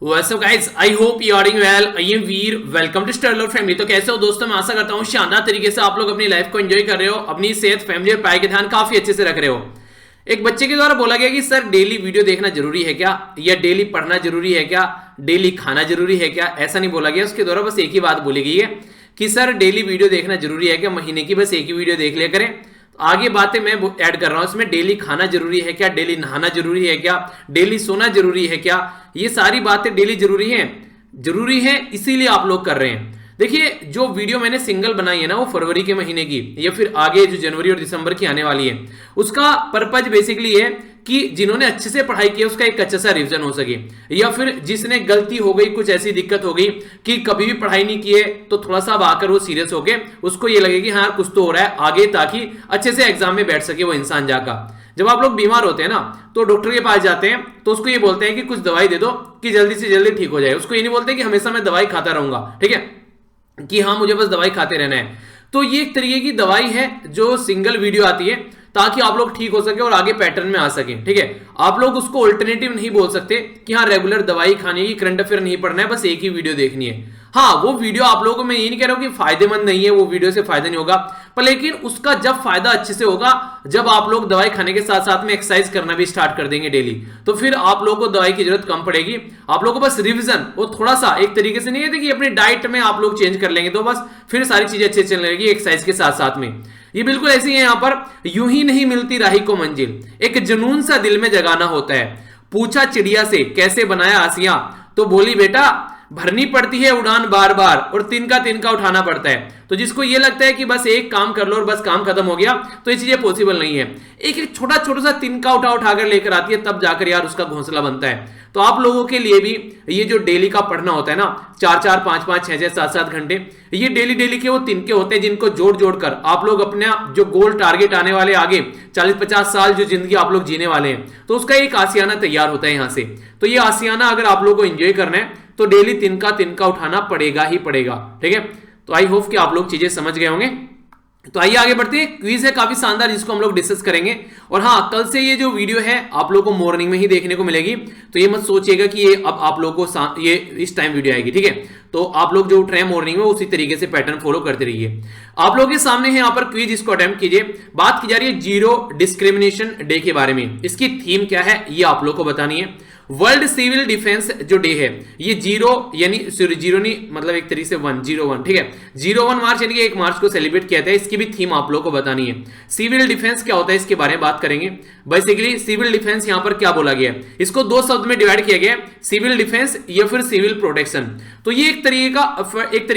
What's up guys? I hope you are doing well. I am Veer. Welcome to Sterler Family. तो कैसे हो दोस्तों? मैं आशा करता हूँ शानदार तरीके से आप लोग अपनी लाइफ को एंजॉय कर रहे हो, अपनी सेहत, फैमिली और पढ़ाई का ध्यान काफी अच्छे से रख रहे हो। एक बच्चे के द्वारा बोला गया कि सर डेली वीडियो देखना जरूरी है क्या, या डेली पढ़ना जरूरी है क्या, डेली खाना जरूरी है क्या? ऐसा नहीं बोला गया। उसके द्वारा बस एक ही बात बोली गई है कि सर डेली वीडियो देखना जरूरी है क्या, महीने की बस एक ही वीडियो देख लिया करें। आगे बातें मैं ऐड कर रहा हूं इसमें, डेली खाना जरूरी है क्या, डेली नहाना जरूरी है क्या, डेली सोना जरूरी है क्या, ये सारी बातें डेली जरूरी है इसीलिए आप लोग कर रहे हैं। देखिए जो वीडियो मैंने सिंगल बनाई है ना, वो फरवरी के महीने की या फिर आगे जो जनवरी और दिसंबर की आने वाली है, उसका पर्पज बेसिकली है कि जिन्होंने अच्छे से पढ़ाई की है उसका एक अच्छा सा रिवीजन हो सके, या फिर जिसने गलती हो गई, कुछ ऐसी दिक्कत हो गई कि कभी भी पढ़ाई नहीं की है, तो थोड़ा सा अब आकर वो सीरियस हो गए, उसको ये लगे कि हाँ कुछ तो हो रहा है आगे, ताकि अच्छे से एग्जाम में बैठ सके वो इंसान जाकर। जब आप लोग बीमार होते हैं ना, तो डॉक्टर के पास जाते हैं तो उसको ये बोलते हैं कि कुछ दवाई दे दो कि जल्दी से जल्दी ठीक हो जाए। उसको ये नहीं बोलते कि हमेशा मैं दवाई खाता रहूंगा, ठीक है, कि हाँ मुझे बस दवाई खाते रहना है। तो ये एक तरीके की दवाई है जो सिंगल वीडियो आती है ताकि आप लोग ठीक हो सके और आगे पैटर्न में आ सके, ठीक है। आप लोग उसको अल्टरनेटिव नहीं बोल सकते कि हाँ रेगुलर दवाई खानी है, करंट अफेयर नहीं पढ़ना है, बस एक ही वीडियो देखनी है। हाँ वो वीडियो आप लोगों को मैं ये नहीं कह रहा हूं कि फायदेमंद नहीं है, वो वीडियो से फायदा नहीं होगा, पर लेकिन उसका जब फायदा अच्छे से होगा जब आप लोग दवाई खाने के साथ साथ में एक्सरसाइज करना भी स्टार्ट कर देंगे डेली, तो फिर आप लोगों को दवाई की जरूरत कम पड़ेगी। आप लोगों को बस रिवीजन वो थोड़ा सा एक तरीके से नहीं है कि अपनी डाइट में आप लोग चेंज कर लेंगे तो बस फिर सारी चीजें अच्छे चलने लगेगी एक्सरसाइज के साथ साथ में। ये बिल्कुल ऐसी है, यहां पर यूं ही नहीं मिलती राही को मंजिल, एक जुनून सा दिल में जगाना होता है। पूछा चिड़िया से कैसे बनाया आसिया, तो बोली बेटा भरनी पड़ती है उड़ान बार बार और तिनका उठाना पड़ता है। तो जिसको ये लगता है कि बस एक काम कर लो और बस काम खत्म हो गया, तो ये चीजें पॉसिबल नहीं है। एक छोटा सा तिनका उठाकर लेकर आती है, तब जाकर यार उसका घोंसला बनता है। तो आप लोगों के लिए भी ये जो डेली का पढ़ना होता है ना, 4-4, 5-5, 6-6, 7-7 घंटे, ये डेली के वो तिनके होते हैं जिनको जोड़ कर आप लोग अपना जो गोल टारगेट आने वाले आगे 40-50 साल जो जिंदगी आप लोग जीने वाले हैं, तो उसका एक आसियाना तैयार होता है यहां से। तो ये आसियाना अगर आप लोगों को एंजॉय करना है तो डेली तिनका उठाना पड़ेगा ही पड़ेगा, ठीक है। तो आई होप कि आप लोग चीजें समझ गए होंगे। तो आइए आगे बढ़ते हैं। क्विज है काफी शानदार जिसको हम लोग डिस्कस करेंगे। और हाँ, कल से ये जो वीडियो है आप लोगों को मॉर्निंग में ही देखने को मिलेगी, तो ये मत सोचिएगा कि ये अब आप लोगों को ये इस टाइम वीडियो आएगी, ठीक है। तो आप लोग जो उठ रहे हैं मॉर्निंग में उसी तरीके से पैटर्न फॉलो करते रहिए। आप लोगों के सामने है यहाँ पर क्विज, इसको अटेम्प्ट कीजिए। बात की जा रही है जीरो डिस्क्रिमिनेशन डे के बारे में। इसकी थीम क्या है ये आप लोग को बतानी है। वर्ल्ड सिविल डिफेंस जो डे है, ये जीरो यानी जीरो नहीं, मतलब एक तरीके से 101, ठीक है, 01 मार्च यानी कि 1 मार्च को सेलिब्रेट किया था। इसकी भी थीम आप लोगों को बतानी है। सिविल डिफेंस क्या होता है इसके बारे में बात करेंगे। बेसिकली सिविल डिफेंस यहां पर क्या बोला गया है, इसको 2 शब्द में डिवाइड किया गया है, सिविल डिफेंस या फिर सिविल प्रोटेक्शन। तो ये एक तरीके का एफर्ट, एक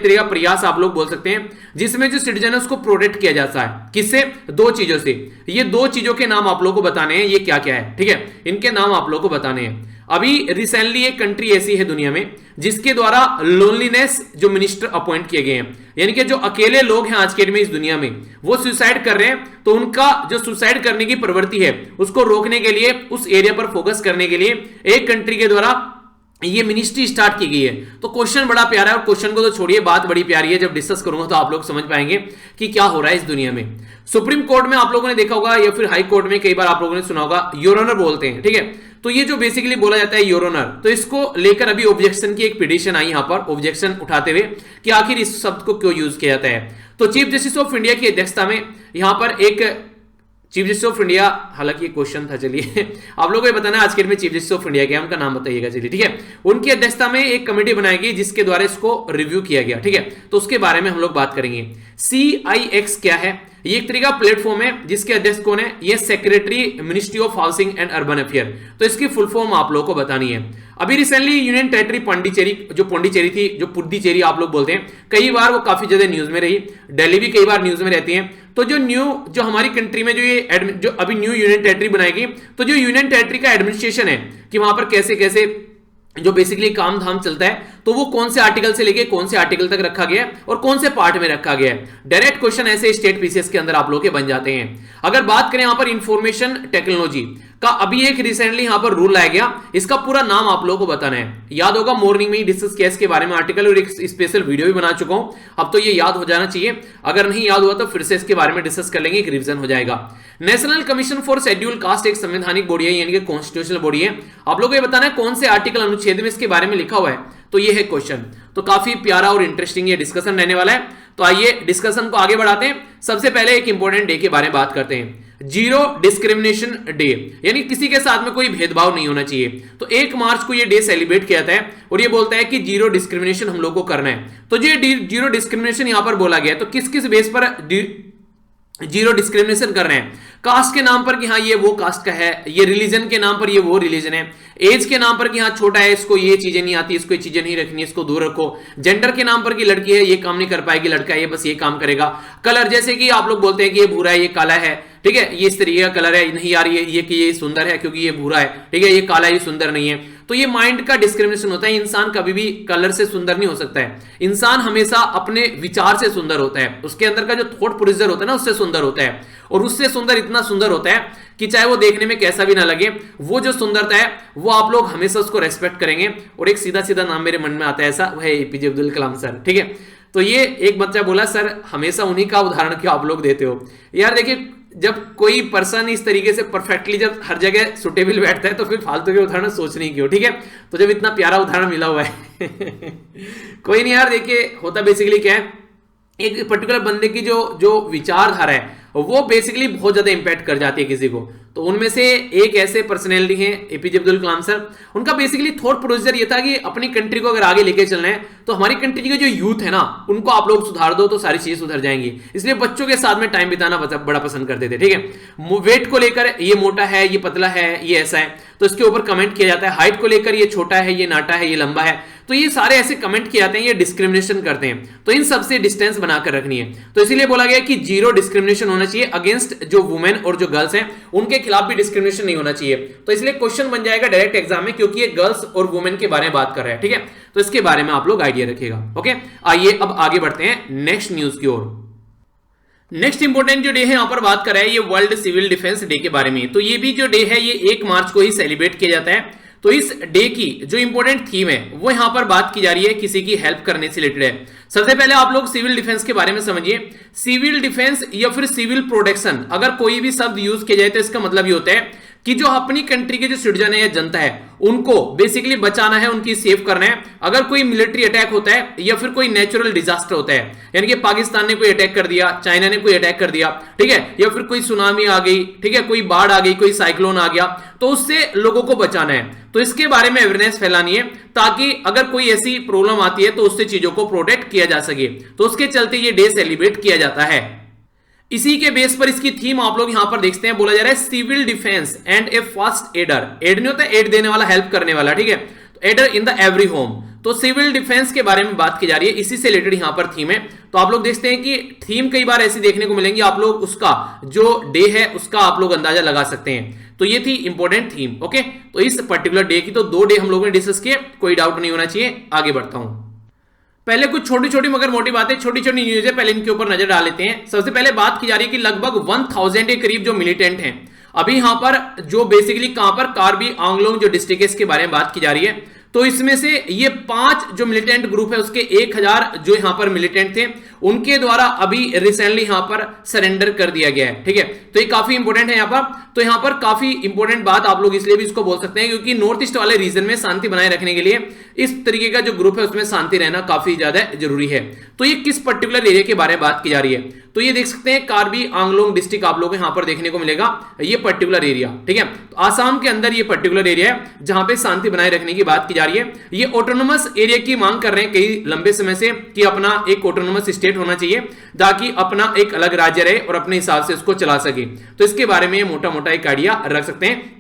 तरीके का प्रयास आप लोग बोल सकते हैं, जिसमें जो सिटीजन है उसको प्रोटेक्ट किया जाता है। किससे? 2 चीजों से। ये 2 चीजों के नाम आप लोगों को बताने हैं, ये क्या क्या है, ठीक है, इनके नाम आप लोग को बताने हैं। अभी रिसेंटली एक कंट्री ऐसी है दुनिया में जिसके द्वारा लोनलीनेस जो मिनिस्टर अपॉइंट किए गए हैं, यानी कि जो अकेले लोग हैं आज के डेट में इस दुनिया में वो सुसाइड कर रहे हैं, तो उनका जो सुसाइड करने की प्रवृत्ति है उसको रोकने के लिए, उस एरिया पर फोकस करने के लिए एक कंट्री के द्वारा ये मिनिस्ट्री स्टार्ट की गई है। तो क्वेश्चन बड़ा प्यारा है, और क्वेश्चन को तो छोड़िए, बात बड़ी प्यारी है। जब डिस्कस करूंगा तो आप लोग समझ पाएंगे कि क्या हो रहा है इस दुनिया में। सुप्रीम कोर्ट में आप लोगों ने देखा होगा या फिर हाई कोर्ट में कई बार आप लोगों ने सुना होगा, योर ऑनर बोलते हैं, ठीक है। तो ये जो बेसिकली बोला जाता है योर ऑनर, तो इसको लेकर अभी ऑब्जेक्शन की एक पिटीशन आई यहां पर, ऑब्जेक्शन उठाते हुए कि आखिर इस शब्द को क्यों यूज किया जाता है। तो चीफ जस्टिस ऑफ इंडिया की अध्यक्षता में यहां पर एक चीफ जस्टिस ऑफ इंडिया, हालांकि ये क्वेश्चन था, चलिए आप लोगों को बताना है आज के डेट में चीफ जस्टिस ऑफ इंडिया क्या, उनका नाम बताइएगा, चलिए ठीक है। उनकी अध्यक्षता में एक कमेटी बनाई गई जिसके द्वारा इसको रिव्यू किया गया, ठीक है। तो उसके बारे में हम लोग बात करेंगे। CIX क्या है? ये एक तरीका प्लेटफॉर्म है जिसके अध्यक्ष कौन है, ये secretary ministry of housing and urban affair. तो इसकी फुल फॉर्म आप लोगों को बतानी है। अभी रिसेंटली यूनियन टेरिटरी पौंडीचेरी थी, जो पुडुचेरी आप लोग बोलते हैं, कई बार वो काफी ज्यादा न्यूज में रही, दिल्ली भी कई बार न्यूज में रहती है। तो जो हमारी कंट्री में जो अभी न्यू यूनियन टेरिटरी बनाएगी, तो जो यूनियन टेरिटरी का एडमिनिस्ट्रेशन है कि वहां पर कैसे कैसे जो बेसिकली काम धाम चलता है, तो वो कौन से आर्टिकल से लेके कौन से आर्टिकल तक रखा गया है और कौन से पार्ट में रखा गया है। डायरेक्ट क्वेश्चन ऐसे स्टेट पीसीएस के अंदर आप लोग के बन जाते हैं। अगर बात करें यहां पर इंफॉर्मेशन टेक्नोलॉजी, का अभी एक रिसेंटली यहां पर रूल लाया गया, इसका पूरा नाम आप लोगों को बताना है। याद होगा मॉर्निंग में ही डिस्कस किया इसके बारे में आर्टिकल और एक स्पेशल वीडियो भी बना चुका हूं, अब तो ये याद हो जाना चाहिए। अगर नहीं याद हुआ तो फिर से इसके बारे में डिस्कस कर लेंगे, एक रिवीजन हो जाएगा। National commission for schedule caste एक संवैधानिक बॉडी है, यानी कि कॉन्स्टिट्यूशनल बॉडी है। आप लोगों को ये बताना है कौन से आर्टिकल अनुच्छेद में इसके बारे में लिखा हुआ है, तो ये है क्वेश्चन। तो काफी प्यारा और इंटरेस्टिंग ये डिस्कशन रहने वाला है। तो आइए डिस्कशन को आगे बढ़ाते हैं। सबसे पहले एक इंपॉर्टेंट डे के बारे में बात करते हैं, जीरो डिस्क्रिमिनेशन डे, यानी किसी के साथ में कोई भेदभाव नहीं होना चाहिए। तो 1 मार्च को ये डे सेलिब्रेट किया जाता है और ये बोलता है कि जीरो डिस्क्रिमिनेशन हम लोग को करना है। तो ये जीरो डिस्क्रिमिनेशन यहां पर बोला गया है, तो किस किस बेस पर जीरो डिस्क्रिमिनेशन कर रहे हैं? कास्ट के नाम पर कि हाँ ये वो कास्ट का है, ये रिलीजन के नाम पर ये वो रिलीजन है, एज के नाम पर कि हाँ छोटा है, इसको ये चीजें नहीं आती, इसको ये चीजें नहीं रखनी, इसको दूर रखो। जेंडर के नाम पर कि लड़की है ये काम नहीं कर पाएगी, लड़का है ये बस ये काम करेगा। कलर, जैसे कि आप लोग बोलते हैं कि ये भूरा है ये काला है, ठीक है, ये इस तरीके का कलर है, नहीं यार ये कि ये सुंदर है क्योंकि ये भूरा है, ठीक है, ये काला है ये सुंदर नहीं है। तो ये माइंड का डिस्क्रिमिनेशन होता है। इंसान कभी भी कलर से सुंदर नहीं हो सकता है, इंसान हमेशा अपने विचार से सुंदर होता है, उसके अंदर का जो थॉट प्रोसीजर होता है ना उससे सुंदर होता है। और उससे सुंदर इतना सुंदर होता है कि चाहे वो देखने में कैसा भी ना लगे, वो जो सुंदरता है वो आप लोग हमेशा उसको रेस्पेक्ट करेंगे। और एक सीधा सीधा नाम मेरे मन में आता है ऐसा, वह एपीजे अब्दुल कलाम सर, ठीक है। तो ये एक बच्चा बोला सर हमेशा उन्हीं का उदाहरण क्यों आप लोग देते हो? यार देखिए, जब कोई पर्सन इस तरीके से परफेक्टली जब हर जगह सुटेबल बैठता है तो फिर फालतू के उदाहरण सोचने क्यों, ठीक है। तो जब इतना प्यारा उदाहरण मिला हुआ है कोई नहीं यार, देखिए होता बेसिकली क्या है, एक पर्टिकुलर बंदे की जो विचारधारा है वो बेसिकली बहुत ज्यादा इंपैक्ट कर जाती है किसी को। तो उनमें से एक ऐसे पर्सनैलिटी हैं एपीजे अब्दुल कलाम सर। उनका बेसिकली थॉट प्रोसीजर ये था कि अपनी कंट्री को अगर आगे लेके चलना है तो हमारी कंट्री के जो यूथ है ना उनको आप लोग सुधार दो तो सारी चीजें सुधर जाएंगी। इसलिए बच्चों के साथ में टाइम बिताना बड़ा पसंद करते थे, ठीक है। वेट को लेकर ये मोटा है, ये पतला है, ये ऐसा है, तो इसके ऊपर कमेंट किया जाता है। हाइट को लेकर ये छोटा है, ये नाटा है, ये लंबा है, तो ये सारे ऐसे कमेंट किए जाते हैं, ये डिस्क्रिमिनेशन करते हैं। तो इन सबसे डिस्टेंस बनाकर रखनी है। तो इसीलिए बोला गया कि जीरो डिस्क्रिमिनेशन होना चाहिए अगेंस्ट जो वुमेन और जो गर्ल्स हैं, उनके खिलाफ भी डिस्क्रिमिनेशन नहीं होना चाहिए। तो इसलिए क्वेश्चन बन जाएगा डायरेक्ट एग्जाम में, क्योंकि ये गर्ल्स और वुमेन के बारे में बात कर रहे हैं, ठीक है। तो इसके बारे में आप लोग आइडिया रखिएगा, ओके। आइए अब आगे बढ़ते हैं नेक्स्ट न्यूज की ओर। नेक्स्ट इंपोर्टेंट जो डे है यहां पर बात कर रहे हैं ये वर्ल्ड सिविल डिफेंस डे के बारे में। तो ये भी जो डे है ये 1 मार्च को ही सेलिब्रेट किया जाता है। तो इस डे की जो इंपॉर्टेंट थीम है वो यहां पर बात की जा रही है किसी की हेल्प करने से रिलेटेड है। सबसे पहले आप लोग सिविल डिफेंस के बारे में समझिए। सिविल डिफेंस या फिर सिविल प्रोटेक्शन, अगर कोई भी शब्द यूज किया जाए तो इसका मतलब ये होता है कि जो अपनी कंट्री के जो सिटीजन है या जनता है उनको बेसिकली बचाना है, उनकी सेव करना है। अगर कोई मिलिट्री अटैक होता है या फिर कोई नेचुरल डिजास्टर होता है, यानी कि पाकिस्तान ने कोई अटैक कर दिया, चाइना ने कोई अटैक कर दिया, ठीक है, या फिर कोई सुनामी आ गई, ठीक है, कोई बाढ़ आ गई, कोई साइक्लोन आ गया, तो उससे लोगों को बचाना है। तो इसके बारे में अवेयरनेस फैलानी है ताकि अगर कोई ऐसी प्रॉब्लम आती है तो उससे चीजों को प्रोटेक्ट किया जा सके। तो उसके चलते ये डे सेलिब्रेट किया जाता है। इसी के बेस पर इसकी थीम आप लोग यहां पर देखते हैं, बोला जा रहा है civil defence and a first aider. Aid नहीं होता, एड देने वाला, हेल्प करने वाला, ठीक है। तो adder in the every home. तो सिविल डिफेंस के बारे में बात की जा रही है, इसी से रिलेटेड यहां पर थीम है। तो आप लोग देखते हैं कि थीम कई बार ऐसी देखने को मिलेंगी, आप लोग उसका जो डे है उसका आप लोग अंदाजा लगा सकते हैं। तो ये थी इंपॉर्टेंट थीम, ओके। तो इस पर्टिकुलर डे की तो 2 डे हम लोगों ने डिस्कस किए, कोई डाउट नहीं होना चाहिए। आगे बढ़ता हूं। पहले कुछ छोटी छोटी मगर मोटी बातें, छोटी छोटी न्यूज है, पहले इनके ऊपर नजर डाल लेते हैं। सबसे पहले बात की जा रही है कि लगभग 1000 के करीब जो मिलिटेंट हैं अभी यहां पर, जो बेसिकली कहां पर, कार्बी आंगलोंग जो डिस्ट्रिक्ट है इसके बारे में बात की जा रही है। तो इसमें से ये 5 जो मिलिटेंट ग्रुप है उसके 1000 जो यहां पर मिलिटेंट थे उनके द्वारा अभी रिसेंटली यहां पर सरेंडर कर दिया गया है, ठीक है। तो ये काफी इंपॉर्टेंट है यहां पर। तो यहां पर काफी इंपॉर्टेंट बात आप लोग इसलिए भी इसको बोल सकते हैं क्योंकि नॉर्थ ईस्ट वाले रीजन में शांति बनाए रखने के लिए इस तरीके का जो ग्रुप है उसमें शांति रहना काफी ज्यादा जरूरी है। तो ये किस पर्टिकुलर एरिया के बारे में बात की जा रही है, तो ये देख सकते हैं कार्बी आंगलोंग डिस्ट्रिक्ट आप लोग यहां पर देखने को मिलेगा, ये पर्टिकुलर एरिया, ठीक है। तो आसाम के अंदर ये पर्टिकुलर एरिया है जहां पे शांति बनाए रखने की बात की जा रही है। ये ऑटोनोमस एरिया की मांग कर रहे हैं कई लंबे समय से कि अपना एक ऑटोनोमस स्टेट होना चाहिए ताकि अपना एक अलग राज्य रहे और अपने हिसाब से इसको चला सके। तो इसके बारे में मोटा मोटा एक आइडिया रख सकते हैं।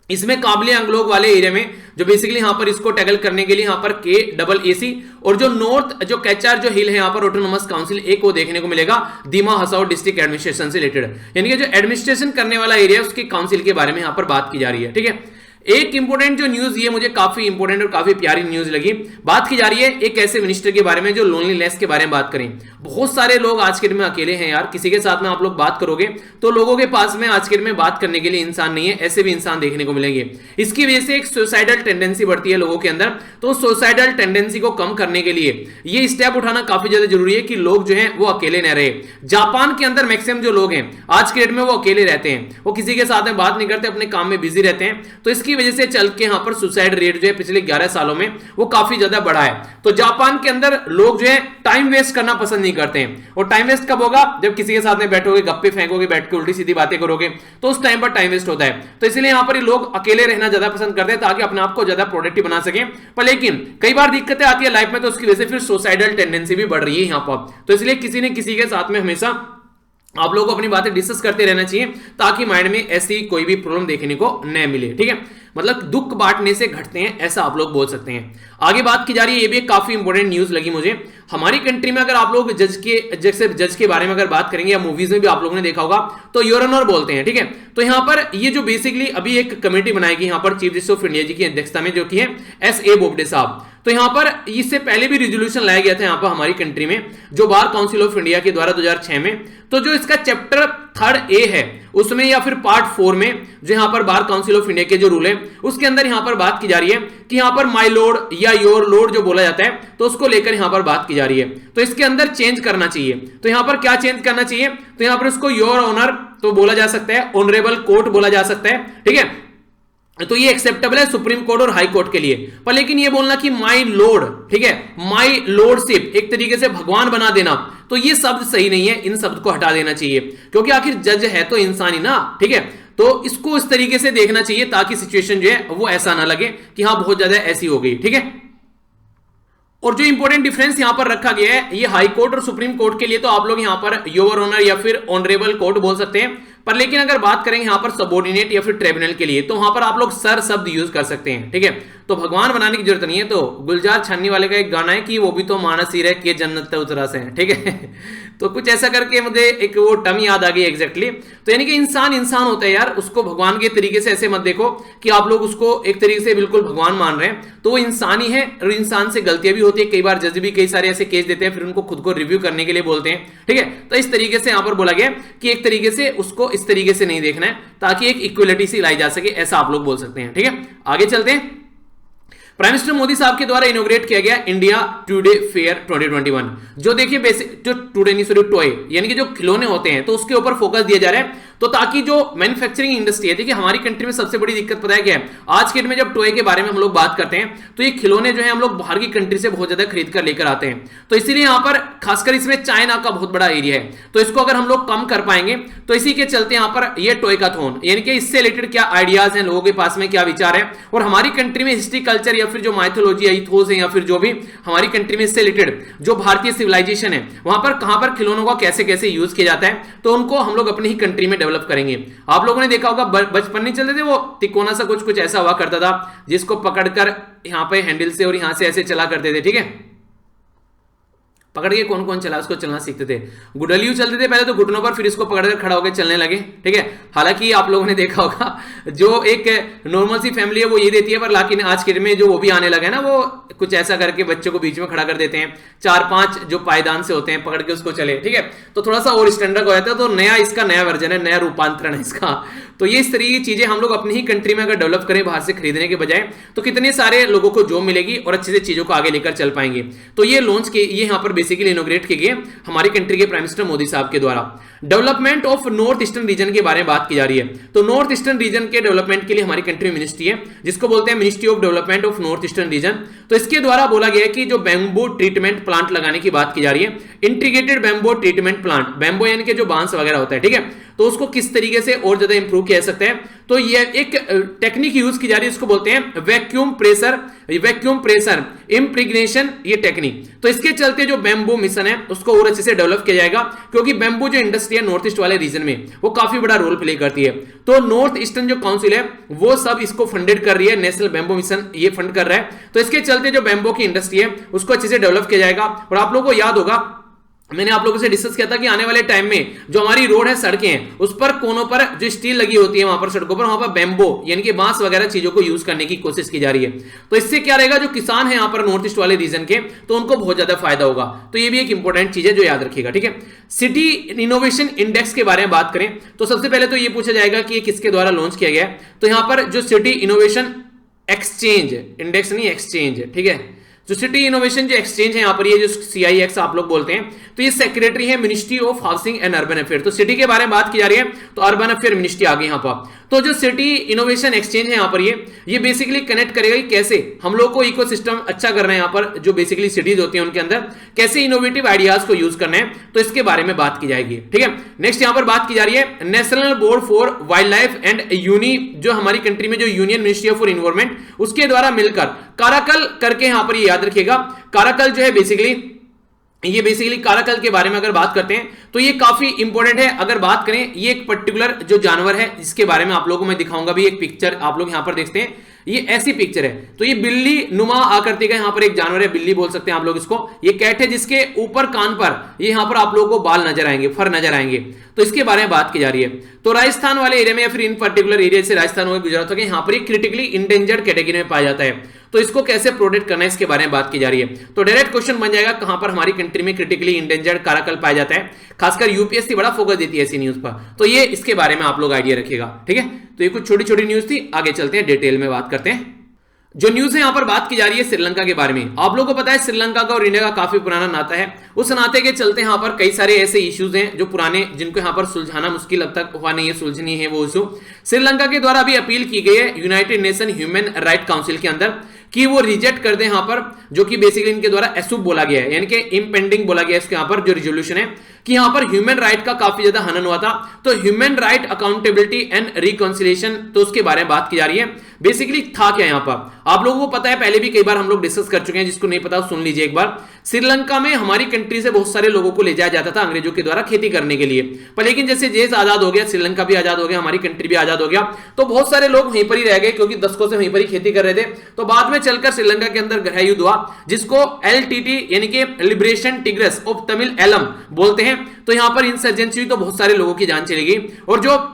इसमें काबले आंगलोग वाले एरिया में जो बेसिकली यहां पर इसको टैकल करने के लिए यहां पर KAAC और जो नॉर्थ जो कैचार जो हिल है यहां पर ऑटोनोमस काउंसिल एक को देखने को मिलेगा दीमा हसाओ डिस्ट्रिक्ट एडमिनिस्ट्रेशन से रिलेटेड, यानी कि जो एडमिनिस्ट्रेशन करने वाला एरिया उसके काउंसिल के बारे में यहां पर बात की जा रही है, ठीक है। एक इंपॉर्टेंट जो न्यूज ये मुझे काफी इंपॉर्टेंट और काफी प्यारी न्यूज लगी। बात की जा रही है एक ऐसे मिनिस्टर के बारे में जो लोनलीनेस के बारे में बात करें। बहुत सारे लोग आज के दिन में अकेले हैं यार, किसी के साथ में आप लोग बात करोगे तो लोगों के पास में आज के दिन में बात करने के लिए इंसान नहीं है, ऐसे भी इंसान देखने को मिलेंगे। इसकी वजह से एक सुसाइडल टेंडेंसी बढ़ती है लोगों के अंदर। तो सुसाइडल टेंडेंसी को कम करने के लिए ये स्टेप उठाना काफी ज्यादा जरूरी है कि लोग जो है वो अकेले न रहे। जापान के अंदर मैक्सिमम जो लोग हैं आज के डेट में वो अकेले रहते हैं, वो किसी के साथ में बात नहीं करते, अपने काम में बिजी रहते हैं। तो इसकी वजह से चल के यहाँ पर सुसाइड रेट जो है पिछले 11 सालों में वो काफी ज्यादा बढ़ा है। तो जापान के अंदर लोग जो है टाइम वेस्ट करना पसंद नहीं करते हैं। और टाइम वेस्ट कब होगा? जब किसी के साथ में बैठोगे, गप्पे फेंकोगे, बैठ के उल्टी सीधी बातें करोगे, तो उस टाइम पर टाइम वेस्ट होता है। तो इसलिए यहाँ पर लोग अकेले रहना ज्यादा पसंद करते हैं ताकि अपने आप को ज्यादा प्रोडक्टिव बना सके। पर लेकिन कई बार दिक्कतें आती है लाइफ में, तो उसकी वजह से फिर सुसाइडल टेंडेंसी भी बढ़ रही है यहाँ पर। तो इसलिए किसी ने किसी के साथ में हमेशा आप लोगों को अपनी बातें डिस्कस करते रहना चाहिए ताकि माइंड में ऐसी कोई भी प्रॉब्लम देखने को न मिले। ठीक है, मतलब दुख बांटने से घटते हैं, ऐसा आप लोग बोल सकते हैं। आगे बात की जा रही है, ये भी एक काफी इंपॉर्टेंट न्यूज लगी मुझे। हमारी कंट्री में अगर आप लोग जज के बारे में अगर बात करेंगे या मूवीज में भी आप लोगों ने देखा होगा तो योर ऑनर बोलते हैं। ठीक है, तो यहां पर ये जो बेसिकली अभी एक कमेटी बनाएगी यहाँ पर चीफ जस्टिस ऑफ इंडिया जी की अध्यक्षता में, जो कि है S.A. बोबडे साहब। तो यहां पर इससे पहले भी रिजोल्यूशन लाया गया था यहाँ पर हमारी कंट्री में, जो बार काउंसिल ऑफ इंडिया के द्वारा 2006 में। तो जो इसका चैप्टर 3A है उसमें या फिर पार्ट 4 में जो यहां पर बार काउंसिल ऑफ इंडिया के जो रूल है उसके अंदर यहां पर बात की जा रही है कि यहां पर माई लॉर्ड या योर लॉर्ड जो बोला जाता है तो उसको लेकर यहां पर बात की जा रही है। तो इसके अंदर चेंज करना चाहिए। तो यहां पर क्या चेंज करना चाहिए? तो यहां पर उसको योर ऑनर तो बोला जा सकता है, ऑनरेबल कोर्ट बोला जा सकता है। ठीक है, तो ये एक्सेप्टेबल है सुप्रीम कोर्ट और हाई कोर्ट के लिए। पर लेकिन ये बोलना कि माई लॉर्ड, ठीक है, माई लॉर्डशिप एक तरीके से भगवान बना देना, तो ये शब्द सही नहीं है। इन शब्द को हटा देना चाहिए क्योंकि आखिर जज है तो इंसान ही ना। ठीक है, तो इसको इस तरीके से देखना चाहिए ताकि सिचुएशन जो है वो ऐसा ना लगे कि हाँ बहुत ज्यादा ऐसी हो गई। ठीक है, और जो इंपॉर्टेंट डिफरेंस यहां पर रखा गया है ये हाई कोर्ट और सुप्रीम कोर्ट के लिए, तो आप लोग यहां पर योर ऑनर या फिर ऑनरेबल कोर्ट बोल सकते हैं। पर लेकिन अगर बात करेंगे यहां पर सबऑर्डिनेट या फिर ट्रिब्यूनल के लिए तो वहां पर आप लोग सर शब्द यूज कर सकते हैं। ठीक है, तो भगवान बनाने की जरूरत नहीं है। तो गुलजार छन्नी वाले का एक गाना है कि वो भी तो मानस ही रहे के जन्नत उतरा से है। ठीक है, तो कुछ ऐसा करके मुझे एक वो टर्म याद आ गई एग्जैक्टली। तो यानी कि इंसान इंसान होता है यार, उसको भगवान के तरीके से ऐसे मत देखो कि आप लोग उसको एक तरीके से बिल्कुल भगवान मान रहे हैं। तो वो इंसान ही है और इंसान से गलतियां भी होती है। कई बार जज भी कई सारे ऐसे केस देते हैं, फिर उनको खुद को रिव्यू करने के लिए बोलते हैं। ठीक है, तो इस तरीके से यहां पर बोला गया कि एक तरीके से उसको इस तरीके से नहीं देखना है ताकि एक इक्वलिटी सी लाई जा सके, ऐसा आप लोग बोल सकते हैं। ठीक है, आगे चलते हैं। प्राइम मिनिस्टर मोदी साहब के द्वारा इनोग्रेट किया गया इंडिया टुडे फेयर 2021, जो देखिए बेसिक जो टुडे नहीं सॉरी टॉय यानी कि जो खिलौने होते हैं तो उसके ऊपर फोकस दिया जा रहा है। तो ताकि जो मैन्युफैक्चरिंग इंडस्ट्री है, देखिए हमारी कंट्री में सबसे बड़ी दिक्कत पता है क्या है? आज के दिन में जब टॉय के बारे में हम लोग बात करते हैं तो ये खिलौने जो है हम लोग बाहर की कंट्री से बहुत ज्यादा खरीद कर लेकर आते हैं। तो इसीलिए यहाँ पर खासकर इसमें चाइना का बहुत बड़ा एरिया है। तो इसको अगर हम लोग कम कर पाएंगे तो इसी के चलते यहाँ पर ये टॉयकाथॉन यानी कि इससे रिलेटेड क्या आइडियाज हैं, लोगों के पास में क्या विचार है, और हमारी कंट्री में हिस्ट्री कल्चर या फिर जो माइथोलॉजी या इथोस है या फिर जो भी हमारी कंट्री में इससे रिलेटेड जो भारतीय सिविलाइजेशन है वहां पर कहां पर खिलौनों का कैसे कैसे यूज किया जाता है, तो उनको हम लोग अपनी ही कंट्री में डेवलप करेंगे। आप लोगों ने देखा होगा बचपन नहीं चलते थे वो तिकोना सा कुछ ऐसा हुआ करता था जिसको पकड़कर यहां पे हैंडल से और यहां से ऐसे चला करते थे। ठीक है, पकड़ के कौन कौन चला उसको चलना सीखते थे। गुडलियू चलते थे पहले तो घुटनों पर, फिर इसको पकड़कर खड़ा होकर चलने लगे। ठीक है, हालांकि आप लोगों ने देखा होगा जो एक नॉर्मल सी फैमिली है वो ये देती है, पर लेकिन आज के में जो वो भी आने लगा है ना, वो कुछ ऐसा करके बच्चों को बीच में खड़ा कर देते हैं, 4-5 जो पायदान से होते हैं पकड़ के उसको चले। ठीक है, तो थोड़ा सा और स्टैंडर्ड हो जाता है। तो नया इसका नया वर्जन है, नया रूपांतरण है इसका। तो ये इस तरीके की चीजें हम लोग अपनी ही कंट्री में अगर डेवलप करें बाहर से खरीदने के बजाय, तो कितने सारे लोगों को जॉब मिलेगी और अच्छे से चीजों को आगे लेकर चल पाएंगे। तो ये लॉन्च के ये यहाँ पर बेसिकली इनोग्रेट किए गए हमारी कंट्री के प्राइम मिनिस्टर मोदी साहब के द्वारा। Development of north eastern region के बारे में बात की जा रही है। तो नॉर्थ ईस्टर्न रीजन के डेवलपमेंट के लिए हमारी कंट्री मिनिस्ट्री है जिसको बोलते हैं ministry of development of north eastern region. तो इसके द्वारा बोला गया है कि जो बैम्बू ट्रीटमेंट प्लांट लगाने की बात की जा रही है, integrated bamboo treatment plant, bamboo यानी कि जो बांस वगैरह होता है। ठीक है, तो उसको किस तरीके से और ज्यादा इंप्रूव किया जा सकता है, तो ये एक टेक्निक यूज की जा रही है, इसको बोलते हैं वैक्यूम प्रेशर इम्प्रिग्नेशन, ये टेक्निक। तो इसके चलते जो बैम्बू मिशन है उसको और अच्छे से डेवलप किया जाएगा, क्योंकि बैम्बू जो इंडस्ट्री है नॉर्थ ईस्ट वाले रीजन में वो काफी बड़ा रोल प्ले करती है। तो नॉर्थ ईस्टर्न जो काउंसिल है वो सब इसको फंडेड कर रही है, नेशनल बैम्बू मिशन ये फंड कर रहा है। तो इसके चलते जो बैम्बू की इंडस्ट्री है उसको अच्छे से डेवलप किया जाएगा। और आप लोगों को याद होगा मैंने आप लोगों से डिस्कस किया था कि आने वाले टाइम में जो हमारी रोड है, सड़कें हैं, उस पर कोनों पर जो स्टील लगी होती है वहां पर सड़कों पर, वहां पर बैम्बो यानी कि बांस वगैरह चीजों को यूज करने की कोशिश की जा रही है। तो इससे क्या रहेगा, जो किसान है यहाँ पर नॉर्थ ईस्ट वाले रीजन के, तो उनको बहुत ज्यादा फायदा होगा। तो ये भी एक इंपॉर्टेंट चीज है जो याद रखिएगा, ठीक है। सिटी इनोवेशन इंडेक्स के बारे में बात करें तो सबसे पहले तो ये पूछा जाएगा कि ये किसके द्वारा लॉन्च किया गया है। तो यहां पर जो सिटी इनोवेशन एक्सचेंज, इंडेक्स नहीं एक्सचेंज, ठीक है, जो सिटी इनोवेशन जो एक्सचेंज है यहाँ पर, ये जो CIX आप लोग बोलते हैं, तो ये सेक्रेटरी है ministry of housing and urban affair. तो सिटी के बारे में बात की जा रही है तो अर्बन अफेयर मिनिस्ट्री आ गई यहाँ पर। तो जो सिटी इनोवेशन एक्सचेंज है यहाँ पर, ये बेसिकली कनेक्ट करेगा कि कैसे हम लोग को इकोसिस्टम अच्छा करना है यहाँ पर, जो बेसिकली सिटीज होती है उनके अंदर कैसे इनोवेटिव आइडियाज को यूज करना है, तो इसके बारे में बात की जाएगी, ठीक है। नेक्स्ट यहाँ पर बात की जा रही है national board for wildlife and यूनी, जो हमारी कंट्री में जो यूनियन मिनिस्ट्री फॉर इन्वायरमेंट, उसके द्वारा मिलकर काराकल करके यहाँ पर ये याद रखिएगा, काराकल जो है बेसिकली काराकल के बारे में अगर बात करते हैं तो ये काफी इंपॉर्टेंट है। अगर बात करें, ये एक पर्टिकुलर जो जानवर है जिसके बारे में आप लोगों को मैं दिखाऊंगा भी, एक पिक्चर आप लोग यहां पर देखते हैं, ये ऐसी पिक्चर है। तो ये बिल्ली नुमा आकृति का यहाँ पर एक जानवर है, बिल्ली बोल सकते हैं आप लोग इसको। ये कैट है जिसके ऊपर कान पर ये यहाँ पर आप लोगों को बाल नजर आएंगे, फर नजर आएंगे। तो इसके बारे में बात की जा रही है। तो राजस्थान वाले एरिया में या फिर इन पर्टिकुलर एरिया से राजस्थान हो, गुजरात हो, यहाँ पर ये क्रिटिकली इंडेंजर्ड कैटेगरी में पाया जाता है। तो इसको कैसे प्रोटेक्ट करना है इसके बारे में बात की जा रही है। तो डायरेक्ट क्वेश्चन बन जाएगा कहां पर हमारी कंट्री में क्रिटिकली इंडेंजर्ड काराकल पाया जाता है। खासकर यूपीएससी बड़ा फोकस देती है ऐसी न्यूज पर, तो ये इसके बारे में आप लोग आइडिया रखिएगा, ठीक है। तो ये कुछ छोटी छोटी न्यूज थी, आगे चलते हैं डिटेल में बात करते हैं। जो न्यूज है यहां पर बात की जा रही है श्रीलंका के बारे में। आप लोगों को पता है श्रीलंका का और इंडिया का काफी पुराना नाता है। उस नाते के चलते यहां पर कई सारे ऐसे इश्यूज हैं जो पुराने, जिनको यहां पर सुलझाना मुश्किल अब तक हुआ नहीं है, सुलझनी है वो इशू। श्रीलंका के द्वारा भी अपील की गई है United nation human right council के अंदर कि वो रिजेक्ट कर दे यहां पर, जो कि बेसिकली इनके द्वारा एसुप बोला गया है, यानी कि इम्पेंडिंग बोला गया है इसके यहां पर जो रिजोल्यूशन है, कि यहां पर ह्यूमन राइट का काफी ज्यादा हनन हुआ था। तो human right accountability and reconciliation, तो उसके बारे में बात की जा रही है। बेसिकली था क्या यहां पर, आप लोगों को पता है, पहले भी कई बार हम लोग डिस्कस कर चुके हैं, जिसको नहीं पता सुन लीजिए एक बार। श्रीलंका में हमारी कंट्री से बहुत सारे लोगों को ले जाया जाता था अंग्रेजों के द्वारा खेती करने के लिए, पर लेकिन जैसे देश आजाद हो गया, श्रीलंका भी आजाद हो गया, हमारी कंट्री भी आजाद हो गया, तो बहुत सारे लोग वहीं पर ही रह गए, क्योंकि दशकों से वहीं पर ही खेती कर रहे थे। तो बाद में चलकर श्रीलंका के अंदर गृह युद्ध हुआ, जिसको LTT यानी कि liberation tigers of Tamil Eelam बोलते हैं। तो यहां पर इंसर्जेंसी हुई, तो बहुत सारे लोगों की जान चली गई, और जो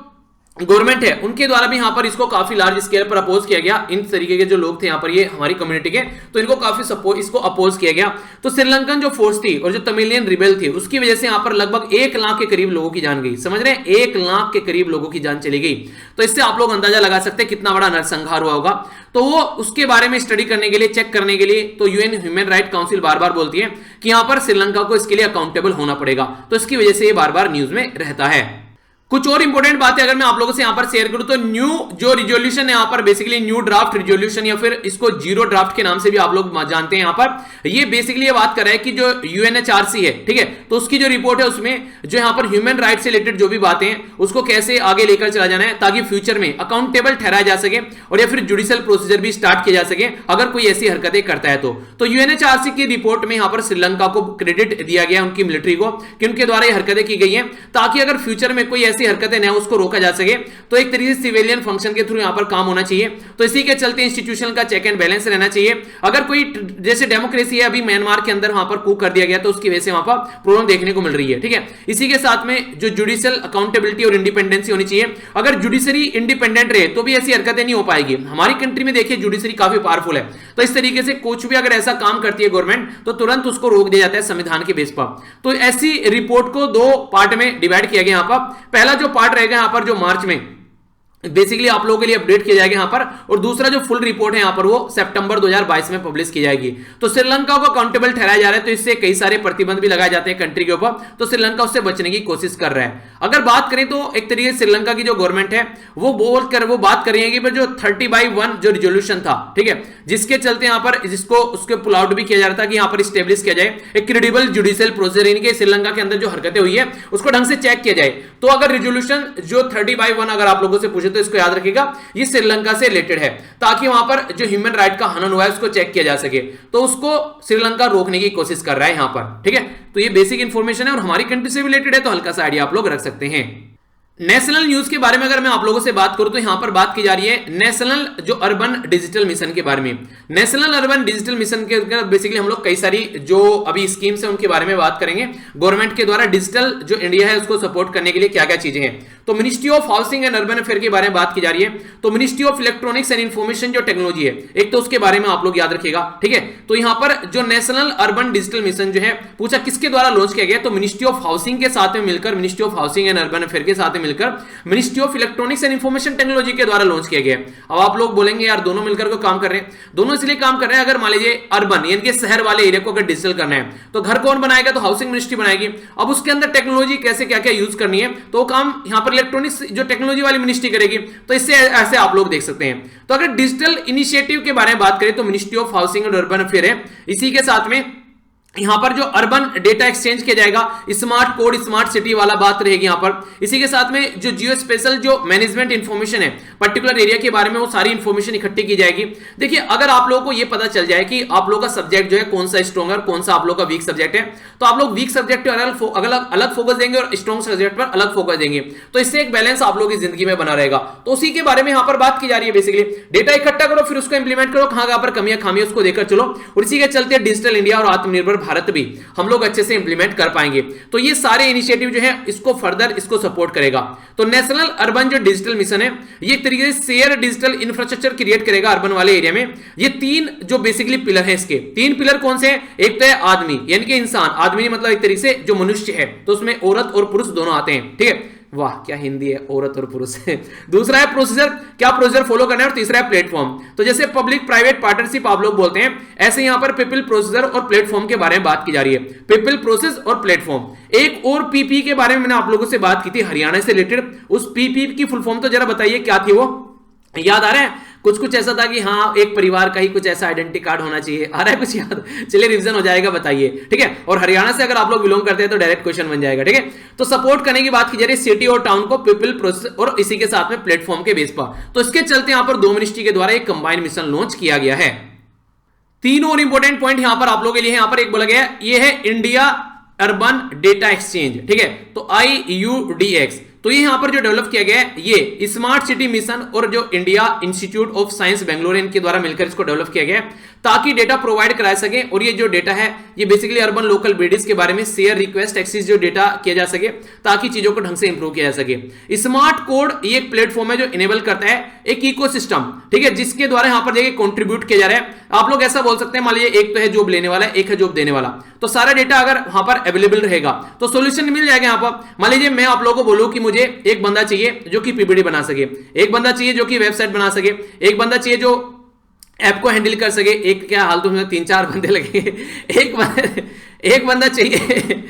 गवर्नमेंट है उनके द्वारा भी यहां पर इसको काफी लार्ज स्केल पर अपोज किया गया। इन तरीके के जो लोग थे यहां पर, ये हमारी कम्युनिटी के, तो इनको काफी सपोर्ट, इसको अपोज किया गया। तो श्रीलंकन जो फोर्स थी और जो तमिलियन रिबेल थी, उसकी वजह से यहां पर लगभग 1 लाख के करीब लोगों की जान गई। समझ रहे हैं, 1 लाख के करीब लोगों की जान चली गई। तो इससे आप लोग अंदाजा लगा सकते हैं कितना बड़ा नरसंहार हुआ होगा। तो वो उसके बारे में स्टडी करने के लिए, चेक करने के लिए, तो यूएन ह्यूमन राइट काउंसिल बार बार बोलती है कि यहां पर श्रीलंका को इसके लिए अकाउंटेबल होना पड़ेगा। तो इसकी वजह से ये बार बार न्यूज में रहता है। कुछ और इंपॉर्टेंट बातें अगर मैं आप लोगों से यहां पर शेयर करूं तो न्यू जो रिजोल्यूशन है यहां पर, बेसिकली न्यू ड्राफ्ट रिजोल्यूशन या फिर इसको जीरो ड्राफ्ट के नाम से भी आप लोग जानते हैं। यहां पर ये बेसिकली ये बात कर रहा है कि जो UNHRC है, ठीक है, तो उसकी जो रिपोर्ट है उसमें जो यहां पर ह्यूमन राइट से रिलेटेड जो भी बातें हैं उसको कैसे आगे लेकर चला जाना है, ताकि फ्यूचर में अकाउंटेबल ठहराया जा सके और या फिर जुडिशियल प्रोसीजर भी स्टार्ट किया जा सके अगर कोई ऐसी हरकतें करता है तो UNHRC की रिपोर्ट में यहां पर श्रीलंका को क्रेडिट दिया गया, उनकी मिलिट्री को, कि उनके द्वारा ये हरकतें की गई हैं, ताकि अगर फ्यूचर में कोई ऐसी हरकतें न उसको रोका जा सके। तो एक तरीके से सिविलियन फंक्शन के थ्रू यहां पर काम होना चाहिए। तो इसी के चलते इंस्टीट्यूशन का चेक एंड बैलेंस रहना चाहिए। अगर कोई जैसे डेमोक्रेसी है अभी म्यांमार के अंदर, वहां पर कूक कर दिया गया, तो उसकी वजह से वहां पर प्रॉब्लम देखने को मिल रही है, ठीक है। इसी के साथ में जो जुडिशियल अकाउंटेबिलिटी और इंडिपेंडेंसी होनी चाहिए। अगर जुडिशरी इंडिपेंडेंट रहे तो भी ऐसी हरकतें नहीं हो पाएगी। हमारी कंट्री में देखिए जुडिशरी काफी पावरफुल है, तो इस तरीके से कुछ भी अगर ऐसा काम करती है गवर्नमेंट तो तुरंत उसको रोक दिया जाता है संविधान के बेस पर। तो ऐसी रिपोर्ट को 2 पार्ट में डिवाइड किया गया। यहां पर पहला जो पार्ट रहेगा यहां पर जो मार्च में बेसिकली आप लोगों के लिए अपडेट किया जाएगा यहां पर, और दूसरा जो फुल रिपोर्ट है यहां पर वो सितंबर 2022 में पब्लिश की जाएगी। तो श्रीलंका को अकाउंटेबल ठहराया जा रहा है, तो इससे कई सारे प्रतिबंध भी लगाए जाते हैं कंट्री के ऊपर, तो श्रीलंका उससे बचने की कोशिश कर रहा है। अगर बात करें तो एक तरीके से श्रीलंका की जो गवर्नमेंट है वो बात कर रही है कि जो 30/1 जो रिजोल्यूशन था, ठीक है, जिसके चलते यहां पर जिसको उसके पुल आउट भी किया जा रहा था कि यहां पर स्टेब्लिश किया जाए एक क्रेडिबल जुडिशियल प्रोसीजर, यानी कि श्रीलंका के अंदर जो हरकतें हुई है उसको ढंग से चेक किया जाए। तो अगर रिजोल्यूशन जो 30/1 अगर आप लोगों से पूछे तो इसको याद रखिएगा, ये श्रीलंका से रिलेटेड है, ताकि वहां पर जो ह्यूमन राइट का हनन हुआ है उसको चेक किया जा सके। तो उसको श्रीलंका रोकने की कोशिश कर रहा है यहां पर, ठीक है। तो ये बेसिक इंफॉर्मेशन है और हमारी कंट्री से रिलेटेड है, तो हल्का सा आइडिया आप लोग रख सकते हैं। नेशनल न्यूज के बारे में अगर मैं आप लोगों से बात करूं तो यहां पर बात की जा रही है नेशनल जो अर्बन डिजिटल मिशन के बारे में। नेशनल अर्बन डिजिटल मिशन के बेसिकली हम लोग कई सारी जो अभी स्कीम्स है उनके बारे में बात करेंगे। गवर्नमेंट के द्वारा डिजिटल जो इंडिया है उसको सपोर्ट करने के लिए क्या क्या चीजें हैं। तो ministry of housing and urban affair के बारे में बात की जा रही है। तो ministry of electronics and information जो टेक्नोलॉजी है एक तो उसके बारे में आप लोग याद रखिएगा, ठीक है। तो यहां पर जो नेशनल अर्बन डिजिटल मिशन जो है पूछा किसके द्वारा लॉन्च किया गया, तो मिनिस्ट्री ऑफ हाउसिंग के साथ में मिलकर, ministry of housing and urban affair के साथ में मिलकर ministry of electronics and information technology के द्वारा लॉन्च किया गया। अब आप लोग बोलेंगे यार दोनों मिलकर को काम कर रहे हैं, दोनों इसलिए काम कर रहे हैं अगर मान लीजिए अर्बन यानी कि शहर वाले एरिया को अगर डिजिटल करना है तो घर कौन बनाएगा, तो हाउसिंग मिनिस्ट्री बनाएगी। अब उसके अंदर टेक्नोलॉजी कैसे क्या क्या यूज करनी है तो वो काम यहां पर इलेक्ट्रॉनिक्स जो टेक्नोलॉजी वाली मिनिस्ट्री करेगी। तो इससे ऐसे आप लोग देख सकते हैं। तो अगर डिजिटल इनिशिएटिव के बारे में बात करें तो ministry of housing and urban affair है। इसी के साथ में यहां पर जो अर्बन डेटा एक्सचेंज किया जाएगा, स्मार्ट कोड स्मार्ट सिटी वाला बात रहेगी यहां पर। इसी के साथ में जो जियो स्पेशल जो मैनेजमेंट इंफॉर्मेशन है पर्टिकुलर एरिया के बारे में वो सारी इंफॉर्मेशन इकट्ठी की जाएगी। देखिए अगर आप लोगों को ये पता चल जाए कि आप लोग का सब्जेक्ट जो है कौन सा स्ट्रॉन्ग है, कौन सा आप लोग का वीक सब्जेक्ट है, तो आप लोग वीक सब्जेक्ट पर अलग फोकस देंगे और स्ट्रॉन्ग सब्जेक्ट पर अलग फोकस देंगे। तो इससे एक बैलेंस आप लोग की जिंदगी में बना रहेगा। तो उसी के बारे में यहां पर बात की जा रही है। बेसिकली डेटा इकट्ठा करो फिर उसको इंप्लीमेंट करो, कहां पर कमियां खामियां उसको देकर चलो, और इसी के चलते डिजिटल इंडिया और आत्मनिर्भर भारत भी हम लोग अच्छे से इंप्लीमेंट कर पाएंगे। तो ये सारे इनिशिएटिव जो है इसको फर्दर इसको सपोर्ट करेगा। तो नेशनल अर्बन जो डिजिटल मिशन है ये एक तरीके से शेयर डिजिटल इंफ्रास्ट्रक्चर क्रिएट करेगा अर्बन वाले एरिया में। ये तीन जो बेसिकली पिलर है, इसके तीन पिलर कौन से हैं, एक तो है आदमी यानी कि इंसान, आदमी मतलब एक तरीके से जो मनुष्य है, तो उसमें औरत और पुरुष दोनों आते हैं, ठीक है। वाह क्या हिंदी है, औरत और पुरुष है। दूसरा है प्रोसीजर, क्या प्रोसीजर फॉलो करना है, और तीसरा है प्लेटफॉर्म। तो जैसे पब्लिक प्राइवेट पार्टनरशिप आप लोग बोलते हैं, ऐसे यहां पर पीपल प्रोसीजर और प्लेटफॉर्म के बारे में बात की जा रही है। पीपल प्रोसेस और प्लेटफॉर्म। एक और पीपी के बारे में मैंने आप लोगों से बात की थी हरियाणा से रिलेटेड, उस पीपी की फुल फॉर्म तो जरा बताइए क्या थी, वो याद आ रहा है? कुछ ऐसा था कि हाँ एक परिवार का ही कुछ ऐसा आइडेंटिटी कार्ड होना चाहिए, आ रहा है कुछ याद? चलिए रिवीजन हो जाएगा, बताइए, ठीक है। और हरियाणा से अगर आप लोग बिलोंग करते हैं तो डायरेक्ट क्वेश्चन बन जाएगा, ठीक है। तो सपोर्ट करने की बात की जा रही है सिटी और टाउन को पीपल प्रोसेस और इसी के साथ में प्लेटफॉर्म के बेस पर। तो इसके चलते यहां पर दो मिनिस्ट्री के द्वारा एक कंबाइंड मिशन लॉन्च किया गया है। तीन और इंपॉर्टेंट पॉइंट यहां पर आप लोगों के लिए यहां पर एक बोला गया, ये है इंडिया अर्बन डेटा एक्सचेंज, ठीक है। तो IUDX, तो ये यहां पर जो डेवलप किया गया है ये स्मार्ट सिटी मिशन और जो India institute of science Bangalore इनके द्वारा मिलकर इसको डेवलप किया गया है ताकि डेटा प्रोवाइड करा सके। और ये जो डेटा है ये बेसिकली अर्बन लोकल बॉडीज के बारे में शेयर रिक्वेस्ट एक्सेस जो डेटा किया जा सके ताकि चीजों को ढंग से इंप्रूव किया जा सके। स्मार्ट कोड ये एक प्लेटफॉर्म है जो इनेबल करता है एक इकोसिस्टम, ठीक है, जिसके द्वारा यहां पर देखिए कंट्रीब्यूट किया जा रहा है। आप लोग ऐसा बोल सकते हैं मान लीजिए एक तो है जॉब लेने वाला, एक है जॉब देने वाला, तो सारा डेटा अगर वहां पर अवेलेबल रहेगा तो सोल्यूशन मिल जाएगा। यहां पर मान लीजिए मैं आप लोगों को बोलूं कि मुझे एक बंदा चाहिए जो कि पीपीटी बना सके, एक बंदा चाहिए जो कि वेबसाइट बना सके, एक बंदा चाहिए जो ऐप को हैंडल कर सके, एक क्या हाल तो में 3-4 बंदे लगे, एक बंदा चाहिए